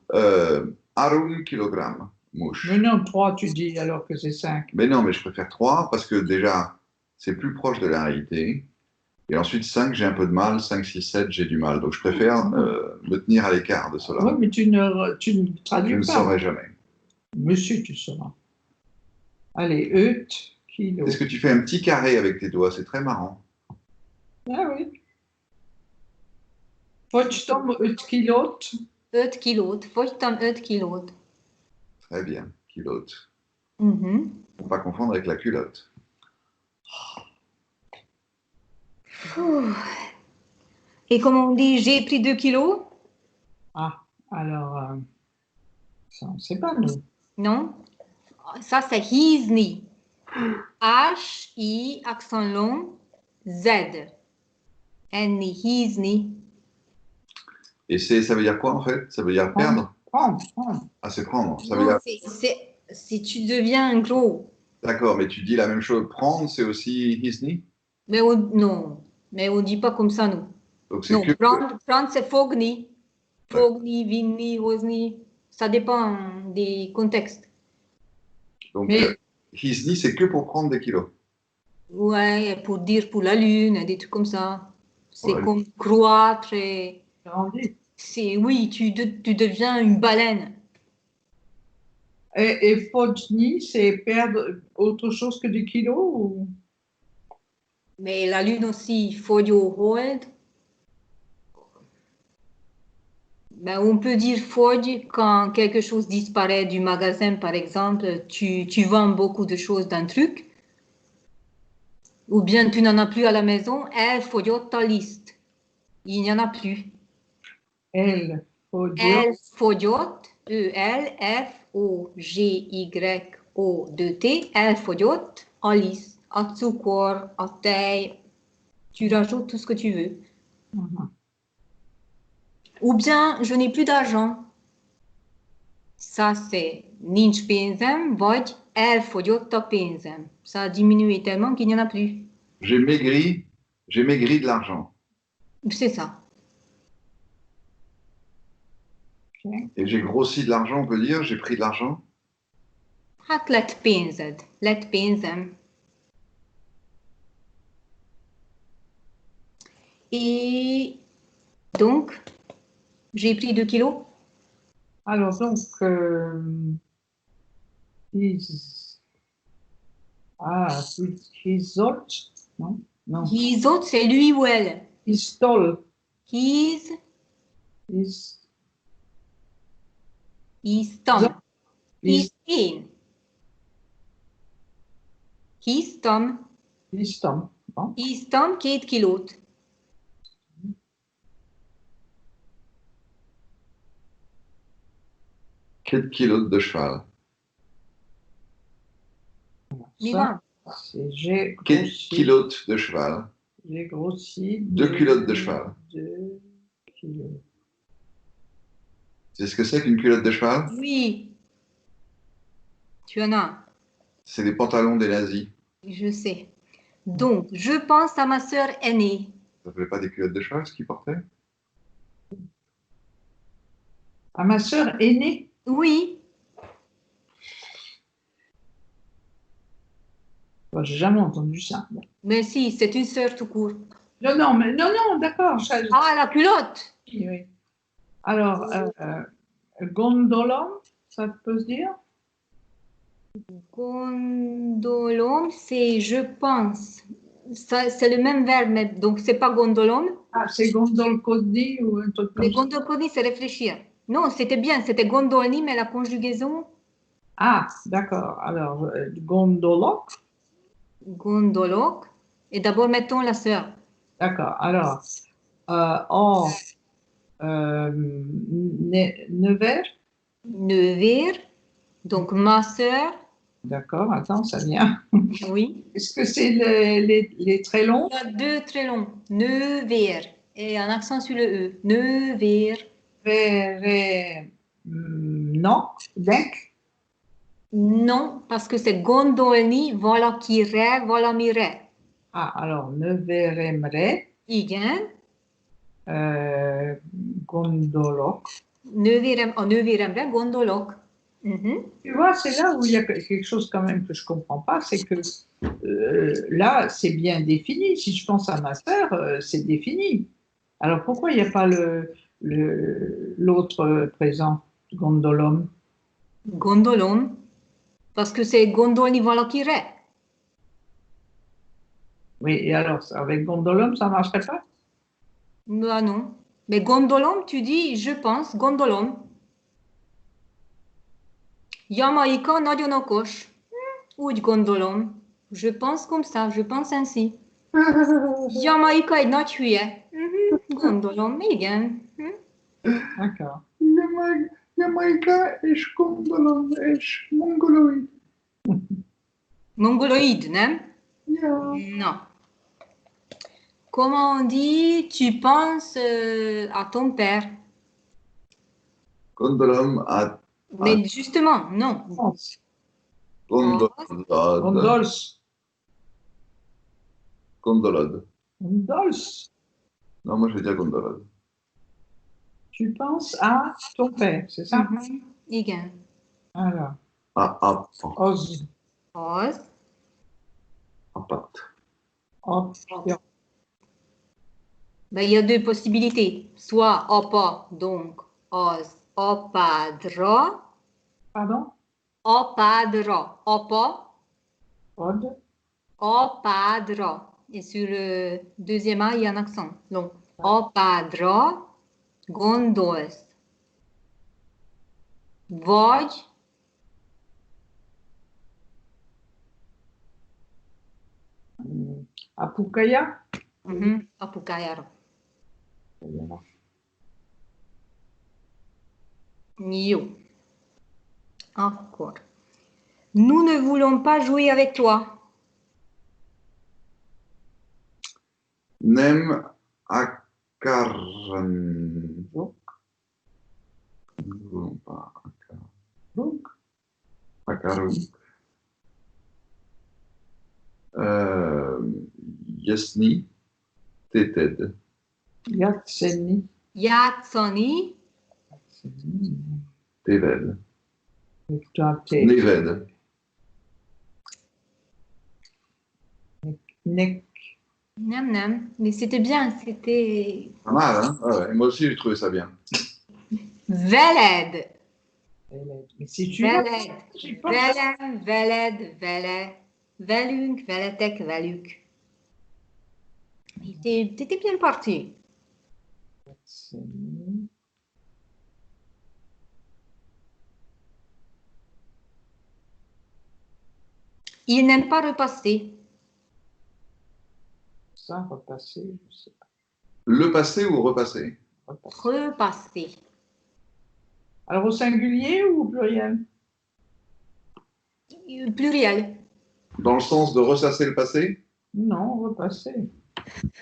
Arun kilogramme, mouche. Mais non, 3, tu dis, alors que c'est 5. Mais non, mais je préfère 3 parce que déjà, c'est plus proche de la réalité. Et ensuite, 5, j'ai un peu de mal. 5, 6, 7, j'ai du mal. Donc, je préfère me tenir à l'écart de cela. Oui, mais tu ne traduis Je ne pas. saurais jamais. Monsieur, tu sauras. Allez, eut, kilo. Est-ce que tu fais un petit carré avec tes doigts? C'est très marrant. Ah oui. Fogtom, eut, kilot. 5 kilót. Fogytam 5 kilót. Très bien. Kilote. Mhm. Faut pas confondre avec la culotte. Ouh. Et comme on dit, j'ai pris 2 kilos? Ah, alors, ça, on ne sait pas, nous. Non? Ça, c'est hízni. H-I, accent long, Z. N-I, hízni. Et ça veut dire quoi en fait? Ça veut dire perdre? Prendre. Ah, c'est prendre. Ça veut Non, dire... si tu deviens gros. D'accord, mais tu dis la même chose. Prendre, c'est aussi hisni? Mais non, mais on ne dit pas comme ça, nous. Donc c'est Non, que... prendre c'est fogni. Fogni, vinni, rosni. Ça dépend des contextes. Donc Mais- hisni, c'est que pour prendre des kilos. Ouais, pour dire pour la lune, des trucs comme ça. C'est Ouais. comme croître et... Grandi. Oui, tu deviens une baleine. Et fogni, c'est perdre autre chose que des kilos ou... Mais la lune aussi, fodio hold. Ben, on peut dire fog quand quelque chose disparaît du magasin, par exemple, tu vends beaucoup de choses d'un truc, ou bien tu n'en as plus à la maison, fodio ta liste. Il n'y en a plus. El, fodio. El fogiot, E-L-F-O-G-Y-O-2-T, el fogiot, en liste, à cukor, à tej, tu rajoutes tout ce que tu veux. Mhm. Ou bien, je n'ai plus d'argent. Ça, c'est nincs pénzem, vagy elfogyott a pénzem. Ça a diminué tellement qu'il n'y en a plus. J'ai maigri de l'argent. C'est ça. Okay. Et j'ai grossi de l'argent, on peut dire, j'ai pris de l'argent. Hát lett pénzed, lett pénzem. Et donc, j'ai pris 2 kilos. Alors donc, hizot, non? Non. His autres, c'est lui ou elle. Histol, His, his, his Tom. His his, in. His Tom. histom. Bon. His Tom, 2 kilót. Quel kilos de cheval? Mi Ça, van? c'est j'ai Quel grossi. kilos de cheval? J'ai grossi. 2 culottes de cheval. 2 kilos. C'est ce que c'est qu'une culotte de cheval? Oui. Tu en as. C'est les pantalons des nazis. Je sais. Donc, je pense à ma sœur aînée. Ça ne s'appelait pas des culottes de cheval, ce qu'ils portaient? À ma sœur aînée. Oui. Bon, j'ai jamais entendu ça. Bon. Mais si, c'est une sœur tout court. Non, mais non, d'accord. Ah, la culotte. Oui. Alors, gondolom, ça peut se dire? Gondolom, c'est je pense. C'est le même verbe, mais donc c'est pas gondolom. Ah, c'est gondolkodni ou un truc Mais comme ça. gondolkodni, c'est réfléchir. Non, c'était bien, c'était gondolni, mais la conjugaison Ah, d'accord. Alors, gondolok. gondolok. Et d'abord, mettons la sœur. D'accord. Alors, en Nevers. Nevers, donc ma sœur. D'accord. Attends, ça vient. Oui. Est-ce que c'est les très longs? Il y a deux très longs. Nevers. Et un accent sur le E. Nevers. Non. Denk. Non, parce que c'est gondolni, voilà qui rêve, voilà mi rêve. Ah, alors, neveremre. Igen. Gondolok. Nővéremre gondolok. Tu vois, c'est là où il y a quelque chose quand même que je comprends pas, c'est que là, c'est bien défini. Si je pense à ma sœur, c'est défini. Alors pourquoi il n'y a pas l'autre présent, gondolom? Gondolom, parce que c'est gondolni, voilà qui rêve. Oui, et alors avec gondolom, ça ne marcherait pas? Bah non. Mais gondolom, tu dis je pense, gondolom. Jamaika nagyon okos. Úgy gondolom. Je pense comme ça, je pense ainsi. Jamaika egy nagy hülye. Gondolom, igen. D'accord. Jamaïca és gondolom, és mongoloid. Mongoloïde, nem? Ja. Non. Comment on dit tu penses à ton père? Gondolom à Mais justement, non. gondolod. Gondols. Gondolod. Gondols. Non, moi je vais dire gondolod. Tu penses à ton père, c'est ça? Igen. Alors, À os, Az. apat. op, Ben, il y a deux possibilités. Soit apa, donc az, apadra, pardon? apadra, apa, Od, apadra. Et sur le deuxième A, il y a un accent. Donc, apadra, gondolsz. Vagy, Apukaya? apukájára. Voilà. Jó. Akkor. Nous ne voulons pas jouer avec toi. Nem akarunk. Akarunk. Jasni. Téted. Yatseni. Játszani, Téved. Nektate. Néved. Nek. nem. Mais c'était bien, c'était Pas mal, hein? Ah ouais, moi aussi, j'ai trouvé ça bien. veled. Mais si tu veux, Veled. j'ai pas- Velem, veled, vele. Velünk, veletek, velük. T'étais bien parti. Yatseni. Il n'aime pas repasser. Ça, repasser, je sais pas. Le passé ou repasser? Repasser. Repasser. Alors au singulier ou au pluriel? Pluriel. Dans le sens de ressasser le passé? Non, repasser.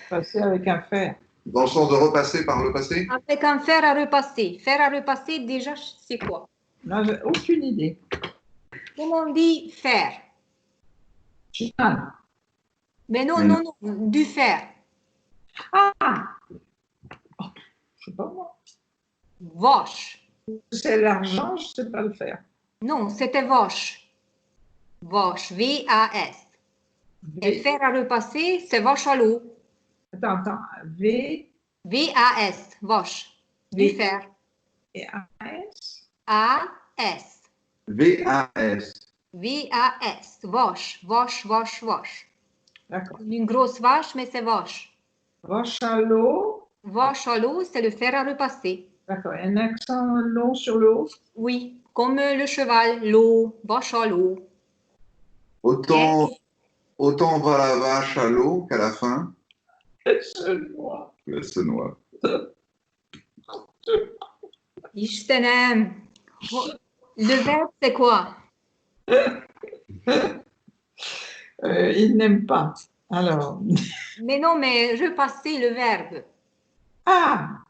Passer avec un fer. Dans le sens de repasser par le passé? Avec un fer à repasser. Fer à repasser, déjà, c'est quoi? Non, j'ai aucune idée. Comment on dit fer? Ah, Mais non, du fer. oh, je sais pas moi. Vache. C'est l'argent, je sais pas le faire. Non, c'était vache. Vache, V-A-S. Et fer à repasser, c'est vache à l'eau. Attends. V, V-A-S, vache. Du V. fer. Et AS? A-S. V-A-S. V-A-S. Vache, vache, vache, vache. D'accord. Une grosse vache, mais c'est vache. Vache à l'eau. Vache à l'eau, c'est le fer à repasser. D'accord. Un accent long sur le haut. Oui, comme le cheval, l'eau, vache à l'eau. Autant va la vache à l'eau qu'à la fin, Elle se noie. elle se noie. Istenem. Le verbe, c'est quoi? Il n'aime pas. Alors. Mais non, mais repasser le verbe. Ah!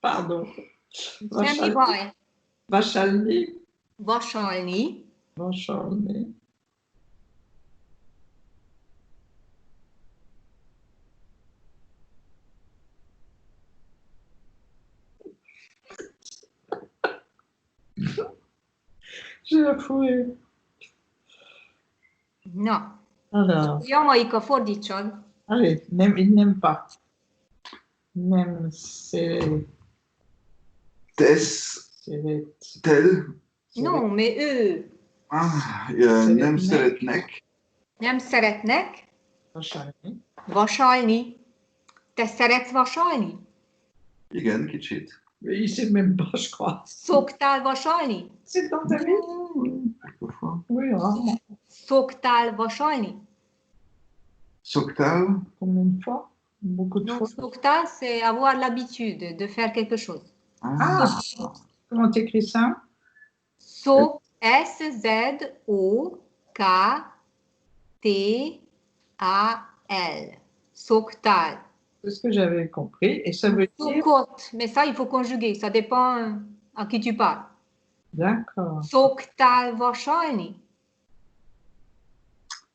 Pardon. Semmi vai. Vachalny. Vasalni. Vachalny. J'ai la fourrure. Na. Alors, Jamaika, fordítsad. allez, il n'aime pas. N'aime, c'est Tess, les- tel, Non, mais eux nem szeretnek, nem szeretnek Vachalny. vasalni. Te szeretsz vasalni? igen, kicsit. Mais il sait même pas, je crois. Szoktál vasalni? C'est dans ta vie? Quelquefois. Oui, rarement. Szoktál vasalni? Soktal, Combien de fois? Beaucoup de Donc, fois. soktal, c'est avoir l'habitude de faire quelque chose. Ah, comment t'écris ça? So, S-Z-O-K-T-A-L. Soktal. C'est ce que j'avais compris. Et ça veut dire. Sokot, mais ça, il faut conjuguer. Ça dépend à qui tu parles. D'accord. Szoktál vasalni?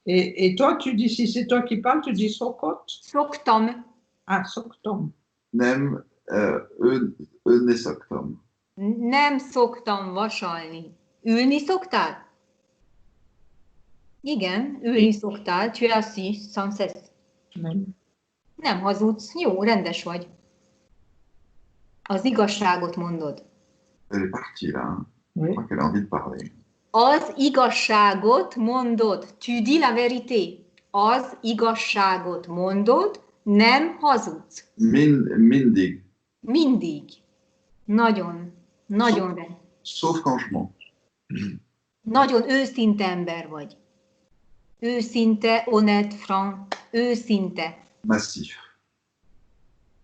Et toi, tu dis, si c'est toi qui parles, tu dis Sokot? Szoktam. Ah, Soktom. nem, ne szoktam. Nem szoktam vasalni. Ülni szoktál? Igen, ülni szoktál. Tu es assis sans cesse. Nem. Nem hazudsz. Jó, rendes vagy. Az igazságot mondod. Elle est partie là. Hein. Je Oui. crois qu'elle a envie de parler. Az igazságot mondod. Tu dis la vérité. Az igazságot mondod, nem hazudsz. Mindig. Mindig. Nagyon, nagyon, Sauf quand je mens. nagyon őszinte ember vagy. Őszinte, honnête, franc, őszinte. Massif.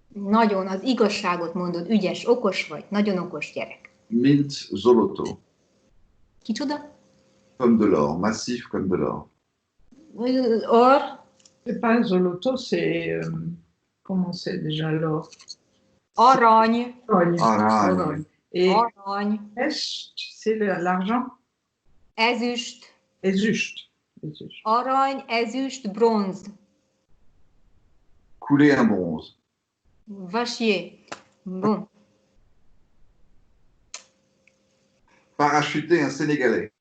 Nagyon az igazságot mondod, ügyes, okos vagy, nagyon okos gyerek. Mint Zoloto. Kicsoda? Comme de l'or. Massif comme de l'or. Or, C'est pas Zoloto, c'est. Comment c'est déjà l'or? arany, Orogne. Aragne. Orogne. Et arany, Est, c'est l'argent? ezüst, Ezüst. Ezüst. arany, ezüst, bronz. Couler un bronze. Vasier. Bon. Parachuter un Sénégalais.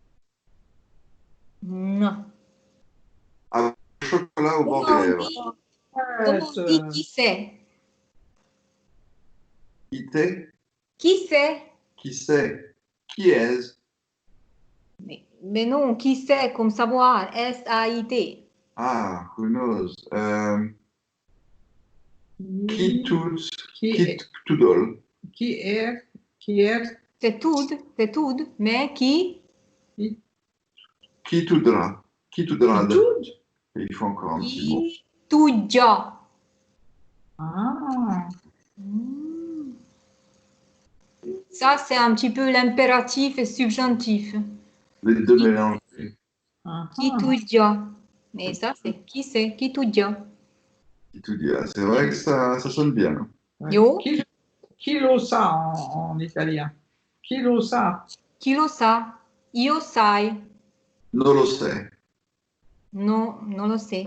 Non. Chocolat au bord des lèvres. Comment on dit qui c'est? Ité. Qui c'est? Qui sait? Qui est? Mais non, qui c'est comme savoir? S-A-I-T. Ah, who knows? Qui tout doll. Qui est, C'est tout, mais qui? Qui toudra. Qui toudra. tout. Il faut encore un petit mot. Qui tudja. Ah, Ça, c'est un petit peu l'impératif et subjonctif. Les deux mélangés. ah, Qui tudja. Mais ça, c'est qui c'est? Qui tudja. Qui tout dit. Ah, c'est vrai que ça sonne bien. ouais. Yo. Chi lo sa en italien? Chi lo sa? Chi lo sa? Io sai. Non lo sai. Non, non lo sais.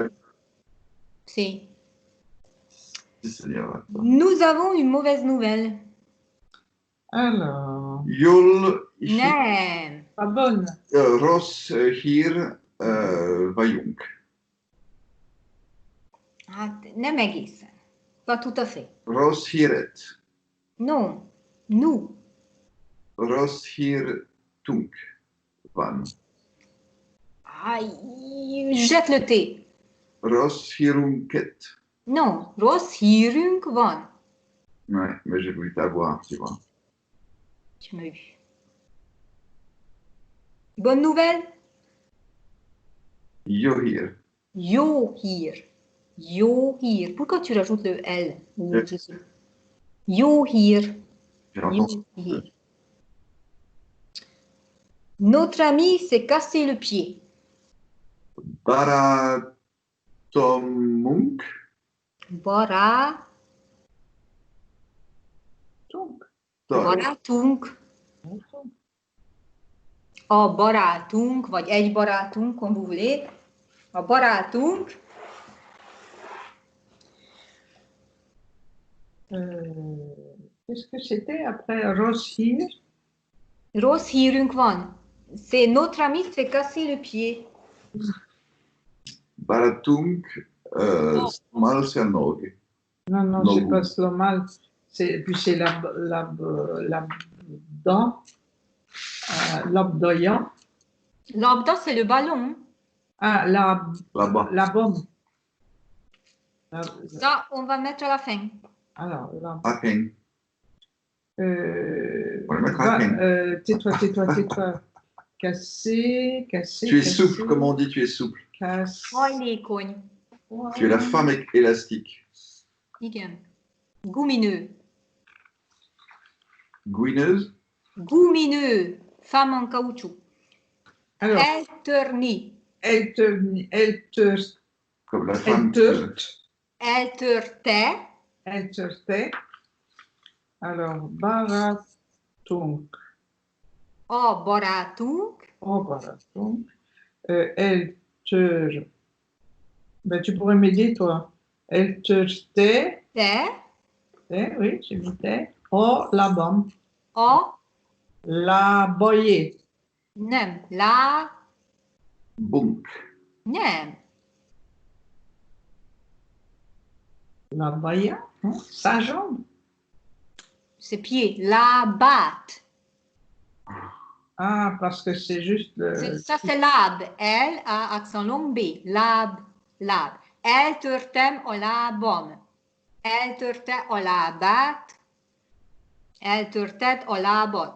Si. Si, Seigneur. Nous avons une mauvaise nouvelle. Alors, Jól Nem. pas bonne. rossz hír vagyunk. Hát nem egészen. Pas tout à fait. Roshiret. Non, nous. Roshirtunk. Van. Aïe, jette le thé. Roshirunket. Non, Roshirunk van. Ouais, mais j'ai voulu t'avoir, tu vois. Tu m'as eu. Bonne nouvelle? Yohir. Yohir. Yohir. Pourquoi tu rajoutes le L? Ou Je- je sais. Yohir. J'ai entendu. Yohir. Notre ami s'est cassé le pied. Baratomunk. Bara, Donc, barátunk. A barátunk, vagy egy barátunk, comme vous voulez. A barátunk qu'est-ce que c'était après Roshir? rossz hírünk van. C'est notre ami s'est cassé le pied. Baratunk. Mal c'est un og. Non, non, Non. c'est pas Slomal. Puis c'est la dent, l'abdoyan. Labda, c'est le ballon. Ah, Là-bas. la bombe. Ça, on va mettre à la fin. Alors, là. Haken. On va le mettre à Haken. Tais-toi. Cassé. Tu es cassé. souple, comme on dit, tu es souple. Cassé. Oh, les cognes. Tu es la femme élastique. Igen. Goumineux. Gouineuse. Goumineux. Femme en caoutchouc. Alors, Elterni. Comme la femme. Elterte. Alors, Baratunk. A barátunk. Baratunk. Ben, tu pourrais m'aider, toi. Elterte. Te. Oui, j'ai mis te. Oh, la bombe. A. La boyer. Nem. La. Bunk. Nem. La boyer. Sa jambe. C'est pied. La batte. Ah, parce que c'est juste Ça, c'est lab. L a accent long B. Lab. Eltörtem a lábam. Eltörte a lábát. Eltörted a lábad.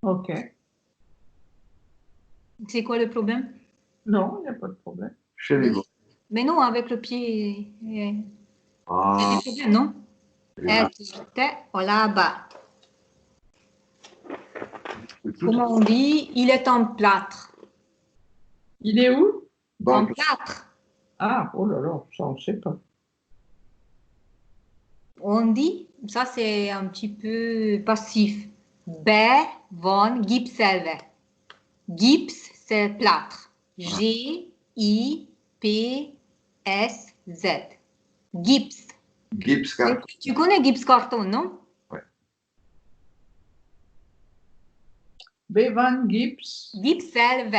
Ok. C'est quoi le problème? Non, il n'y a pas de problème. Chez les gosses. Mais non, avec le pied. Il y a Ah, des problèmes, non? Eltörte a lábát. Comment on dit? Il est en plâtre. Il est où? En plâtre. Ah, oh là là, ça on ne sait pas. On dit, ça c'est un petit peu passif. Be van gipselve. Gips, c'est plâtre. G-I-P-S-Z. Gips. Gips carton. Tu connais gips carton, non? Ouais. Bevan Gips. Gipselve.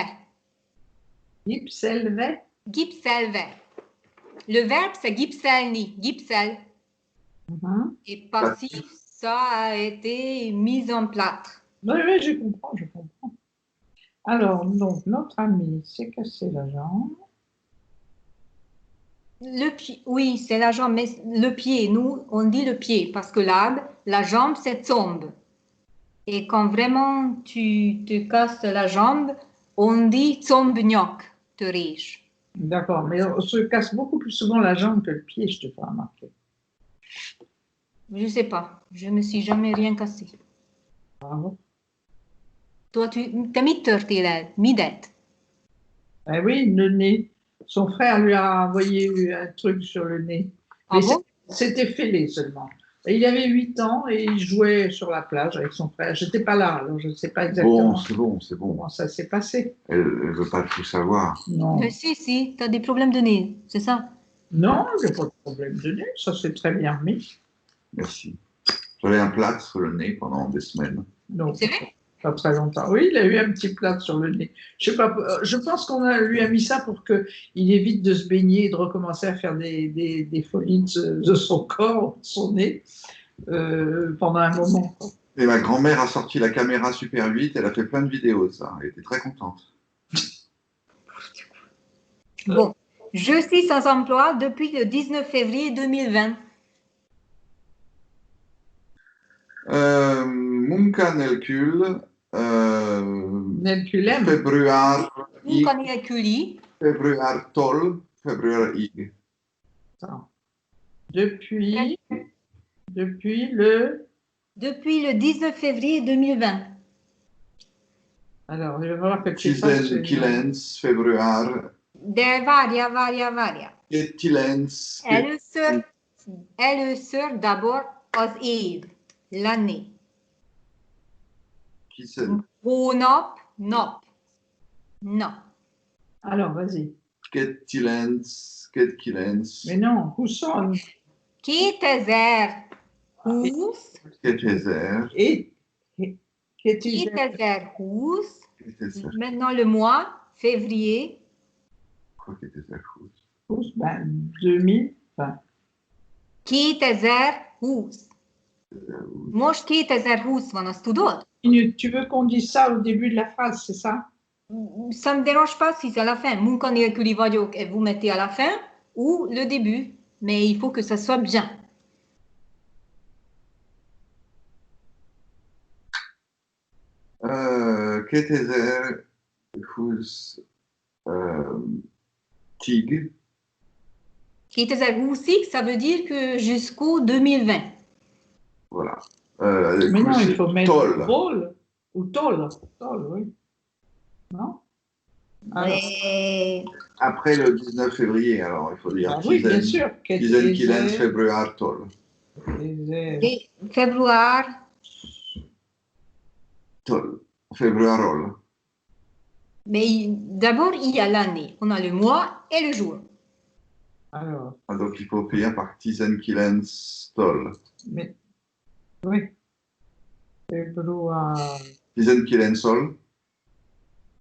Gipselve. Gipselve. Le verbe c'est gipselni. Gipsel. Et passif, ça a été mis en plâtre. Oui, je comprends. Alors, donc, notre ami s'est cassé la jambe. Le pied, oui, c'est la jambe, mais le pied, nous, on dit le pied, parce que la jambe, c'est tombe. Et quand vraiment tu te casses la jambe, on dit tombnyok, te riche. D'accord, mais on se casse beaucoup plus souvent la jambe que le pied, je te fais remarquer. Je sais pas, je me suis jamais rien cassé. Bravo. Toi, t'as mis történel, midet. Eh oui, le nez. Son frère lui a envoyé un truc sur le nez. Ah Mais bon? c'était fêlé seulement. Et il avait 8 ans et il jouait sur la plage avec son frère. J'étais pas là, alors je ne sais pas exactement C'est bon. comment ça s'est passé. Elle ne veut pas tout savoir. Non, Si, t'as des problèmes de nez, c'est ça? non, il n'y a pas de problème de nez, ça s'est très bien remis. Merci. J'avais un plâtre sur le nez pendant des semaines. Donc, C'est vrai? pas très longtemps. Oui, il a eu un petit plâtre sur le nez. Je sais pas, je pense lui a mis ça pour qu'il évite de se baigner et de recommencer à faire des folies de son corps, de son nez, pendant un moment. Et ma grand-mère a sorti la caméra Super 8, elle a fait plein de vidéos de ça. Elle était très contente. Bon, je suis sans emploi depuis le 19 février 2020. Munca nel Nelculem. februar Munca nélküli. februar tol, februar ig. Depuis Depuis le 19 février 2020. Alors, il va falloir que tu fasses. Tizen kilens februar. De várja. Kilens. Először d'abord az év, l'année. Hónap, nap. Alors, vas-y. Kilens. Mais non, Housson. 2020. 2020. Maintenant le mois, février. Quoi 2020? 2020. 2020. Most 2020 van, azt tudod? Tu veux qu'on dise ça au début de la phrase, c'est ça? Ça me dérange pas si c'est à la fin. Munkanélküli vagyok, et vous mettez à la fin, ou le début. Mais il faut que ça soit bien. Tig. 2020, ça veut dire que jusqu'au 2020. Voilà. Mais non, il faut mettre tol. Tol ou Tol. Tol, oui. Non? Alors, après le 19 février, alors il faut dire. Oui, bien sûr. Tizen kilens februar tol. Februar. Tol. Februarol. Mais d'abord, il y a l'année. On a le mois et le jour. Alors. Donc il faut finir par Tizen kilens tol. Mais, oui. Februar. Tizen kilens sol.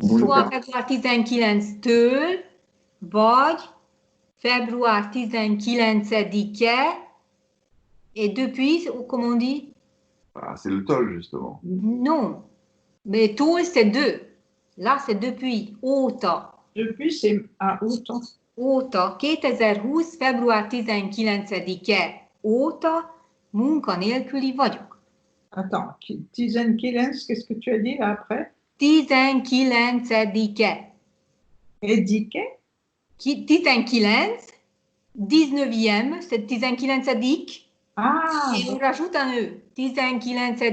Soit február 19-től, vagy február 19-e, et depuis, comment on dit? Ah, c'est le tol, justement. Non, mais tól, c'est deux. Là, c'est depuis. Óta. Depuis, c'est à óta. Óta. 2020. február 19-e óta munkanélküli vagyok. Attends, Tizen Kilens, qu'est-ce que tu as dit là après? 19-e. Édiqué? 19, 19e, c'est 19-edik. Ah! Et on rajoute un E. 19-e,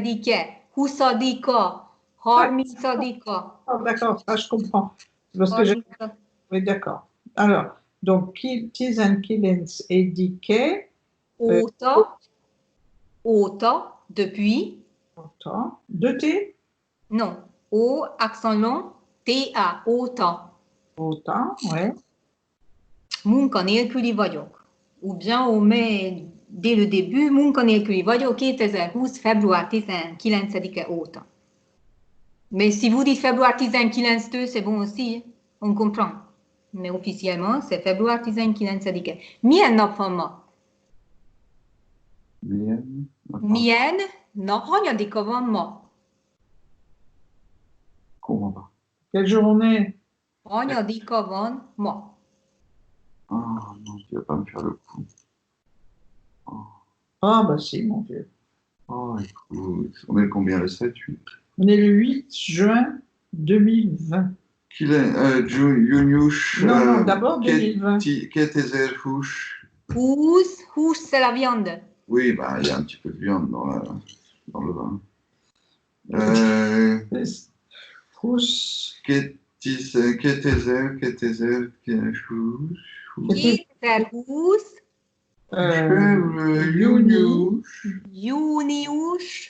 20-a, 30-a. Oh, d'accord, ça je comprends. Parce que oui, d'accord. Alors, donc, Tizen Kilens édiqué. Óta, depuis. Óta. Deux T? Non. O, accent long, T-A, óta. Óta, ouais. Munkanélküli vagyok. Ou bien on met dès le début, munkanélküli vagyok 2020. február 19-e óta. Mais si vous dites február 19-től, c'est bon aussi, on comprend. Mais officiellement, c'est február 19-e. Milyen nap van ma? Milyen nap, hanyadika van ma? Comment va? Quelle journée? Hanyadika van ma? Ah non, tu vas pas me faire le coup. Ah, bah si, mon Dieu. Oh, écoute, on est combien, le 7, 8? On est le 8 juin 2020. Juniush. Non, d'abord 2020. Ketezerhush. Hús, c'est la viande. Oui, bah, il y a un petit peu de viande dans le vin. Hús. Ketezer. Június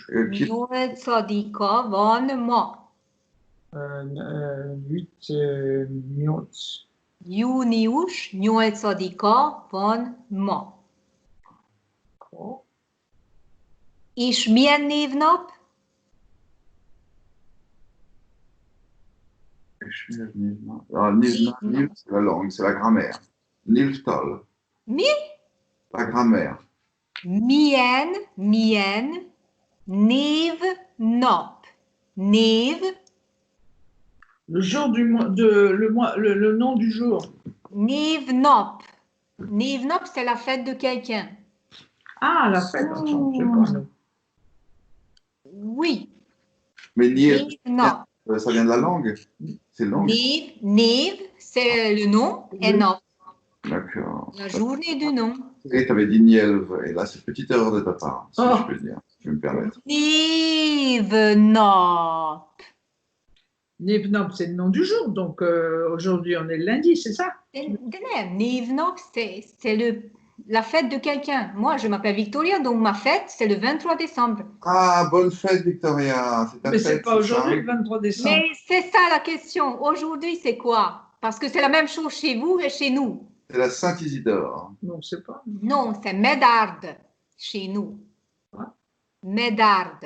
8-a van ma. 8 Június 8-a van ma. És milyen névnap? Nil, c'est la langue, c'est la grammaire. Nilftal, Mi, la grammaire. mien, nev, nop. Nev, Le jour du mois, le nom du jour. nev, nop. Nev, nop, c'est la fête de quelqu'un. Ah, la fête, attends, je sais pas. Non. Oui, Mais Niel, nev, nop. ça vient de la langue. C'est langue. Nev, c'est le nom, et nop, D'accord. la journée du nom. Et tu avais dit Nielve, et là, c'est une petite erreur de ta part, si Oh. je peux dire. Je vais me permettre. Nev, nop. Nevnop, c'est le nom du jour, donc aujourd'hui on est le lundi, c'est ça? Nev, nop, c'est la fête de quelqu'un. Moi, je m'appelle Victoria, donc ma fête, c'est le 23 décembre. Ah, bonne fête, Victoria. C'est ta Mais fête. c'est pas aujourd'hui ça le 23 décembre. Mais c'est ça la question. Aujourd'hui, c'est quoi? Parce que c'est la même chose chez vous et chez nous. C'est la Saint-Isidore. Non, c'est pas. Non, c'est Médard chez nous. Quoi? Médard.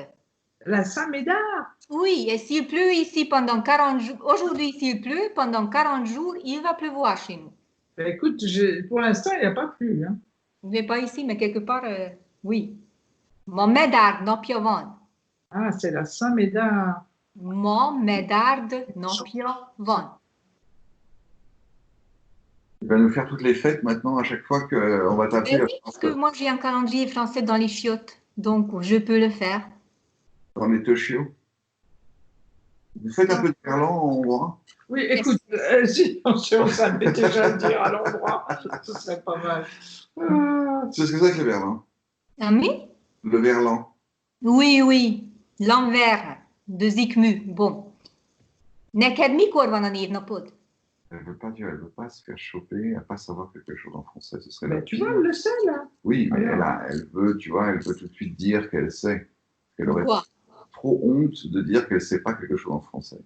La Saint-Médard. Oui, et s'il pleut ici pendant 40 jours, aujourd'hui s'il pleut, pendant 40 jours, il va pleuvoir chez nous. Ben, écoute, pour l'instant, il n'y a pas plu. Hein. Mais pas ici, mais quelque part, oui. Mon Médard, non piovan. Ah, c'est la Saint-Médard. Mon Médard, non piovan. Tu vas nous faire toutes les fêtes maintenant, à chaque fois qu'on va t'appeler. Oui, parce que moi, j'ai un calendrier français dans les chiottes, donc je peux le faire. Dans les Toshio. Vous faites un peu de verlan en hongrois? Oui, écoute, si on savait déjà le dire à l'endroit, ce serait pas mal. Tu sais ce que c'est que le verlan? Ah, mais? Le verlan. Oui, l'envers de Zikmu. Bon. Neked mikor van a névnapod? Elle veut pas se faire choper, elle veut pas savoir quelque chose en français. Ce serait Ben, la tu pire. vois, elle le sait, là. Oui, mais Alors. elle veut, tu vois, elle veut tout de suite dire qu'elle sait. Elle aurait Quoi? trop honte de dire qu'elle sait pas quelque chose en français.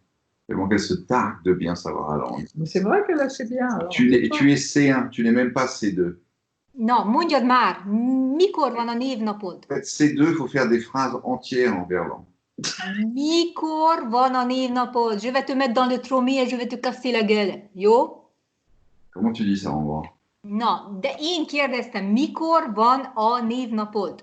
Tellement qu'elle se targue de bien savoir la langue. Mais c'est vrai qu'elle le sait bien. Alors, Tu es C1, tu n'es même pas C2. Non, mondjad már, mikor van a névnapod? En fait, C2, il faut faire des phrases entières en verlan. Mikor van a névnapod? Je vais te mettre dans le tromé et je vais te casser la gueule. Yo? Comment tu dis ça en hongrois? Non, de én kérdeztem, mikor van a névnapod?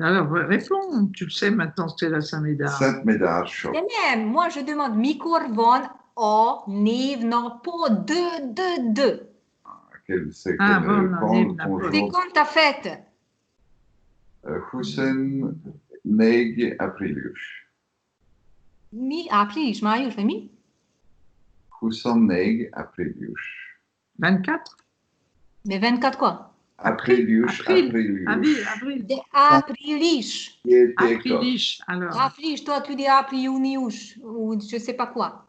Alors, réponds, tu le sais maintenant, c'est la Saint-Médard. Sainte-Médard, choc. De nem, moi je demande mikor van a névnapod? De. C'est Ah, bon, quand névnapod. ton C'est jour? quand ta fête? Husen Neg Aprilius. Mi, április, május, vagy mi? 24 Aprilius. 24 Mais 24 quoi? Aprilius, Avril. Aprilius. Avril. De április. Aprilis, alors. Április, toi tu dis április, ou je sais pas quoi.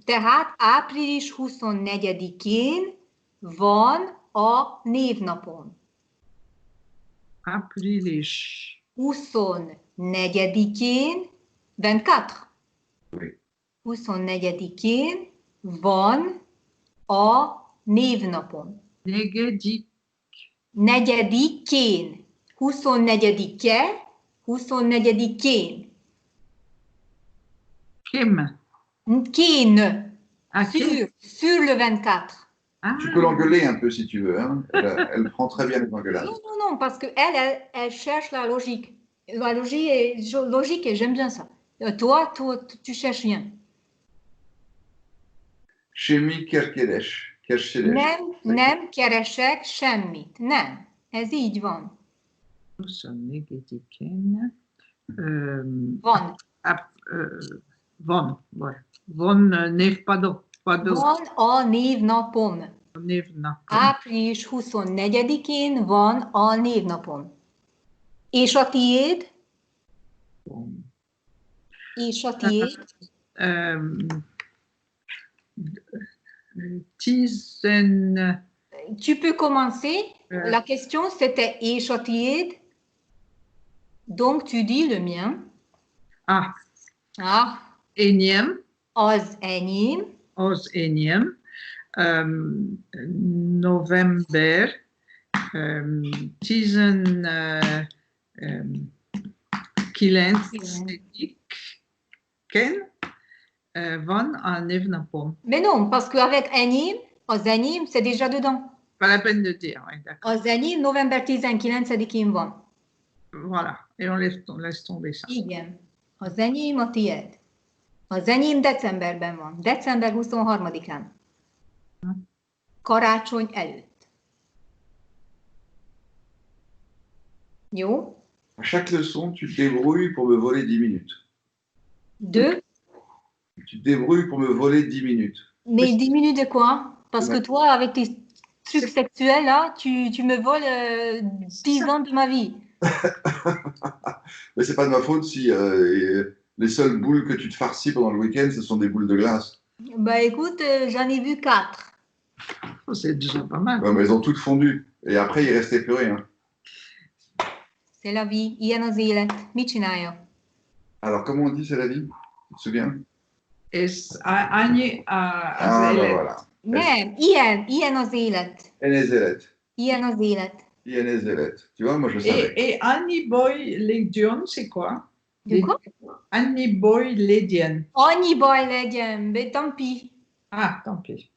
Tehát április 24-én van a névnapom. Aprilis. 24-én, 24. Oui. 24-én van a névnapom. Negyedik. Negyedikén. 24-e, 24-én. Kim. Kén. Ah, Kim. Sur le 24. Ah, Tu peux l'engueuler un peu si tu veux. Hein. Elle prend très bien les engueulades. Non, parce qu'elle cherche la logique. La logique et j'aime bien ça. Toi, tu cherches rien. Chemi Kerkedes. Nem keresek semmit. Nem. Ez így van. 24-én. Van. Von. Von névpadó. Van a névnapom. Névnapom. Április 24-én van a névnapom. És a tiéd? És a tiéd? Tu peux commencer. La question c'était és a tiéd? Donc tu dis le mien. Ah. Ah. Enyém. Az enyém. Az enyém. November. 19. Van a névna pom. Mais non, parce qu'avec enyém, az enyém, c'est déjà dedans. Pas la peine de dire, oui, d'accord. Az enyém november 19-én van. Voilà, et on laisse tomber ça. Igen. Az enyém a tiéd. Az enyém decemberben van. December 23-án. Karácsony előtt. Jó? À chaque leçon, tu te débrouilles pour me voler 10 minutes. Deux. Tu te débrouilles pour me voler 10 minutes. Mais 10 minutes de quoi? Parce que Ouais. toi, avec tes trucs sexuels, là, tu me voles 10 ans de ma vie. Mais c'est pas de ma faute si les seules boules que tu te farcis pendant le week-end, ce sont des boules de glace. Bah écoute, j'en ai vu 4. Oh, c'est déjà pas mal. Ouais, mais elles ont toutes fondu. Et après, il restait plus rien. C'est la vie, ilyen az élet. Mit csinálja? Alors, comment on dit c'est la vie? Tu te souviens? És annyi Ah, az ben élet. voilà. Nem, ilyen az élet. Enezelet. Ilyen az élet. Enezelet. Tu vois, moi je savais. Et Annie Boy Lédion, c'est quoi? De quoi? Annie Boy Lédion. Annyi baj legyen, mais tant pis. Ah, tant pis.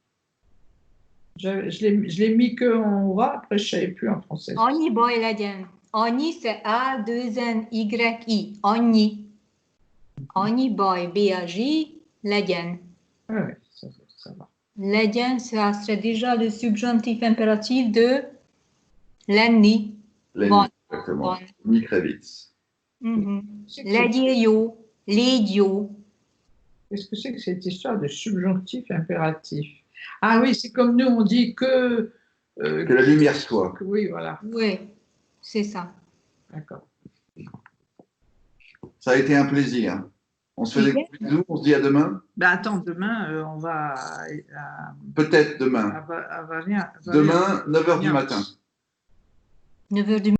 Je l'ai mis que en hongrois, après je ne savais plus en français. Annyi baj legyen. Annyi, c'est A-2-N-Y-I. Annyi. Annyi baj, B-A-J, legyen. Oui, ça va. Legyen, ça serait déjà le subjonctif impératif de lenni. Lenny, Bon. exactement. Bon. Mikrevitz. Legyél jó, légy jó. Qu'est-ce que c'est que cette histoire de subjonctif impératif? Ah oui, c'est comme nous, on dit que... Que la lumière soit. Oui, voilà. Oui, c'est ça. D'accord. Ça a été un plaisir. On se fait des gros bisous, on se dit à demain. Ben attends, demain, on va... Peut-être demain. à Valien. Demain, 9h du matin. 9h du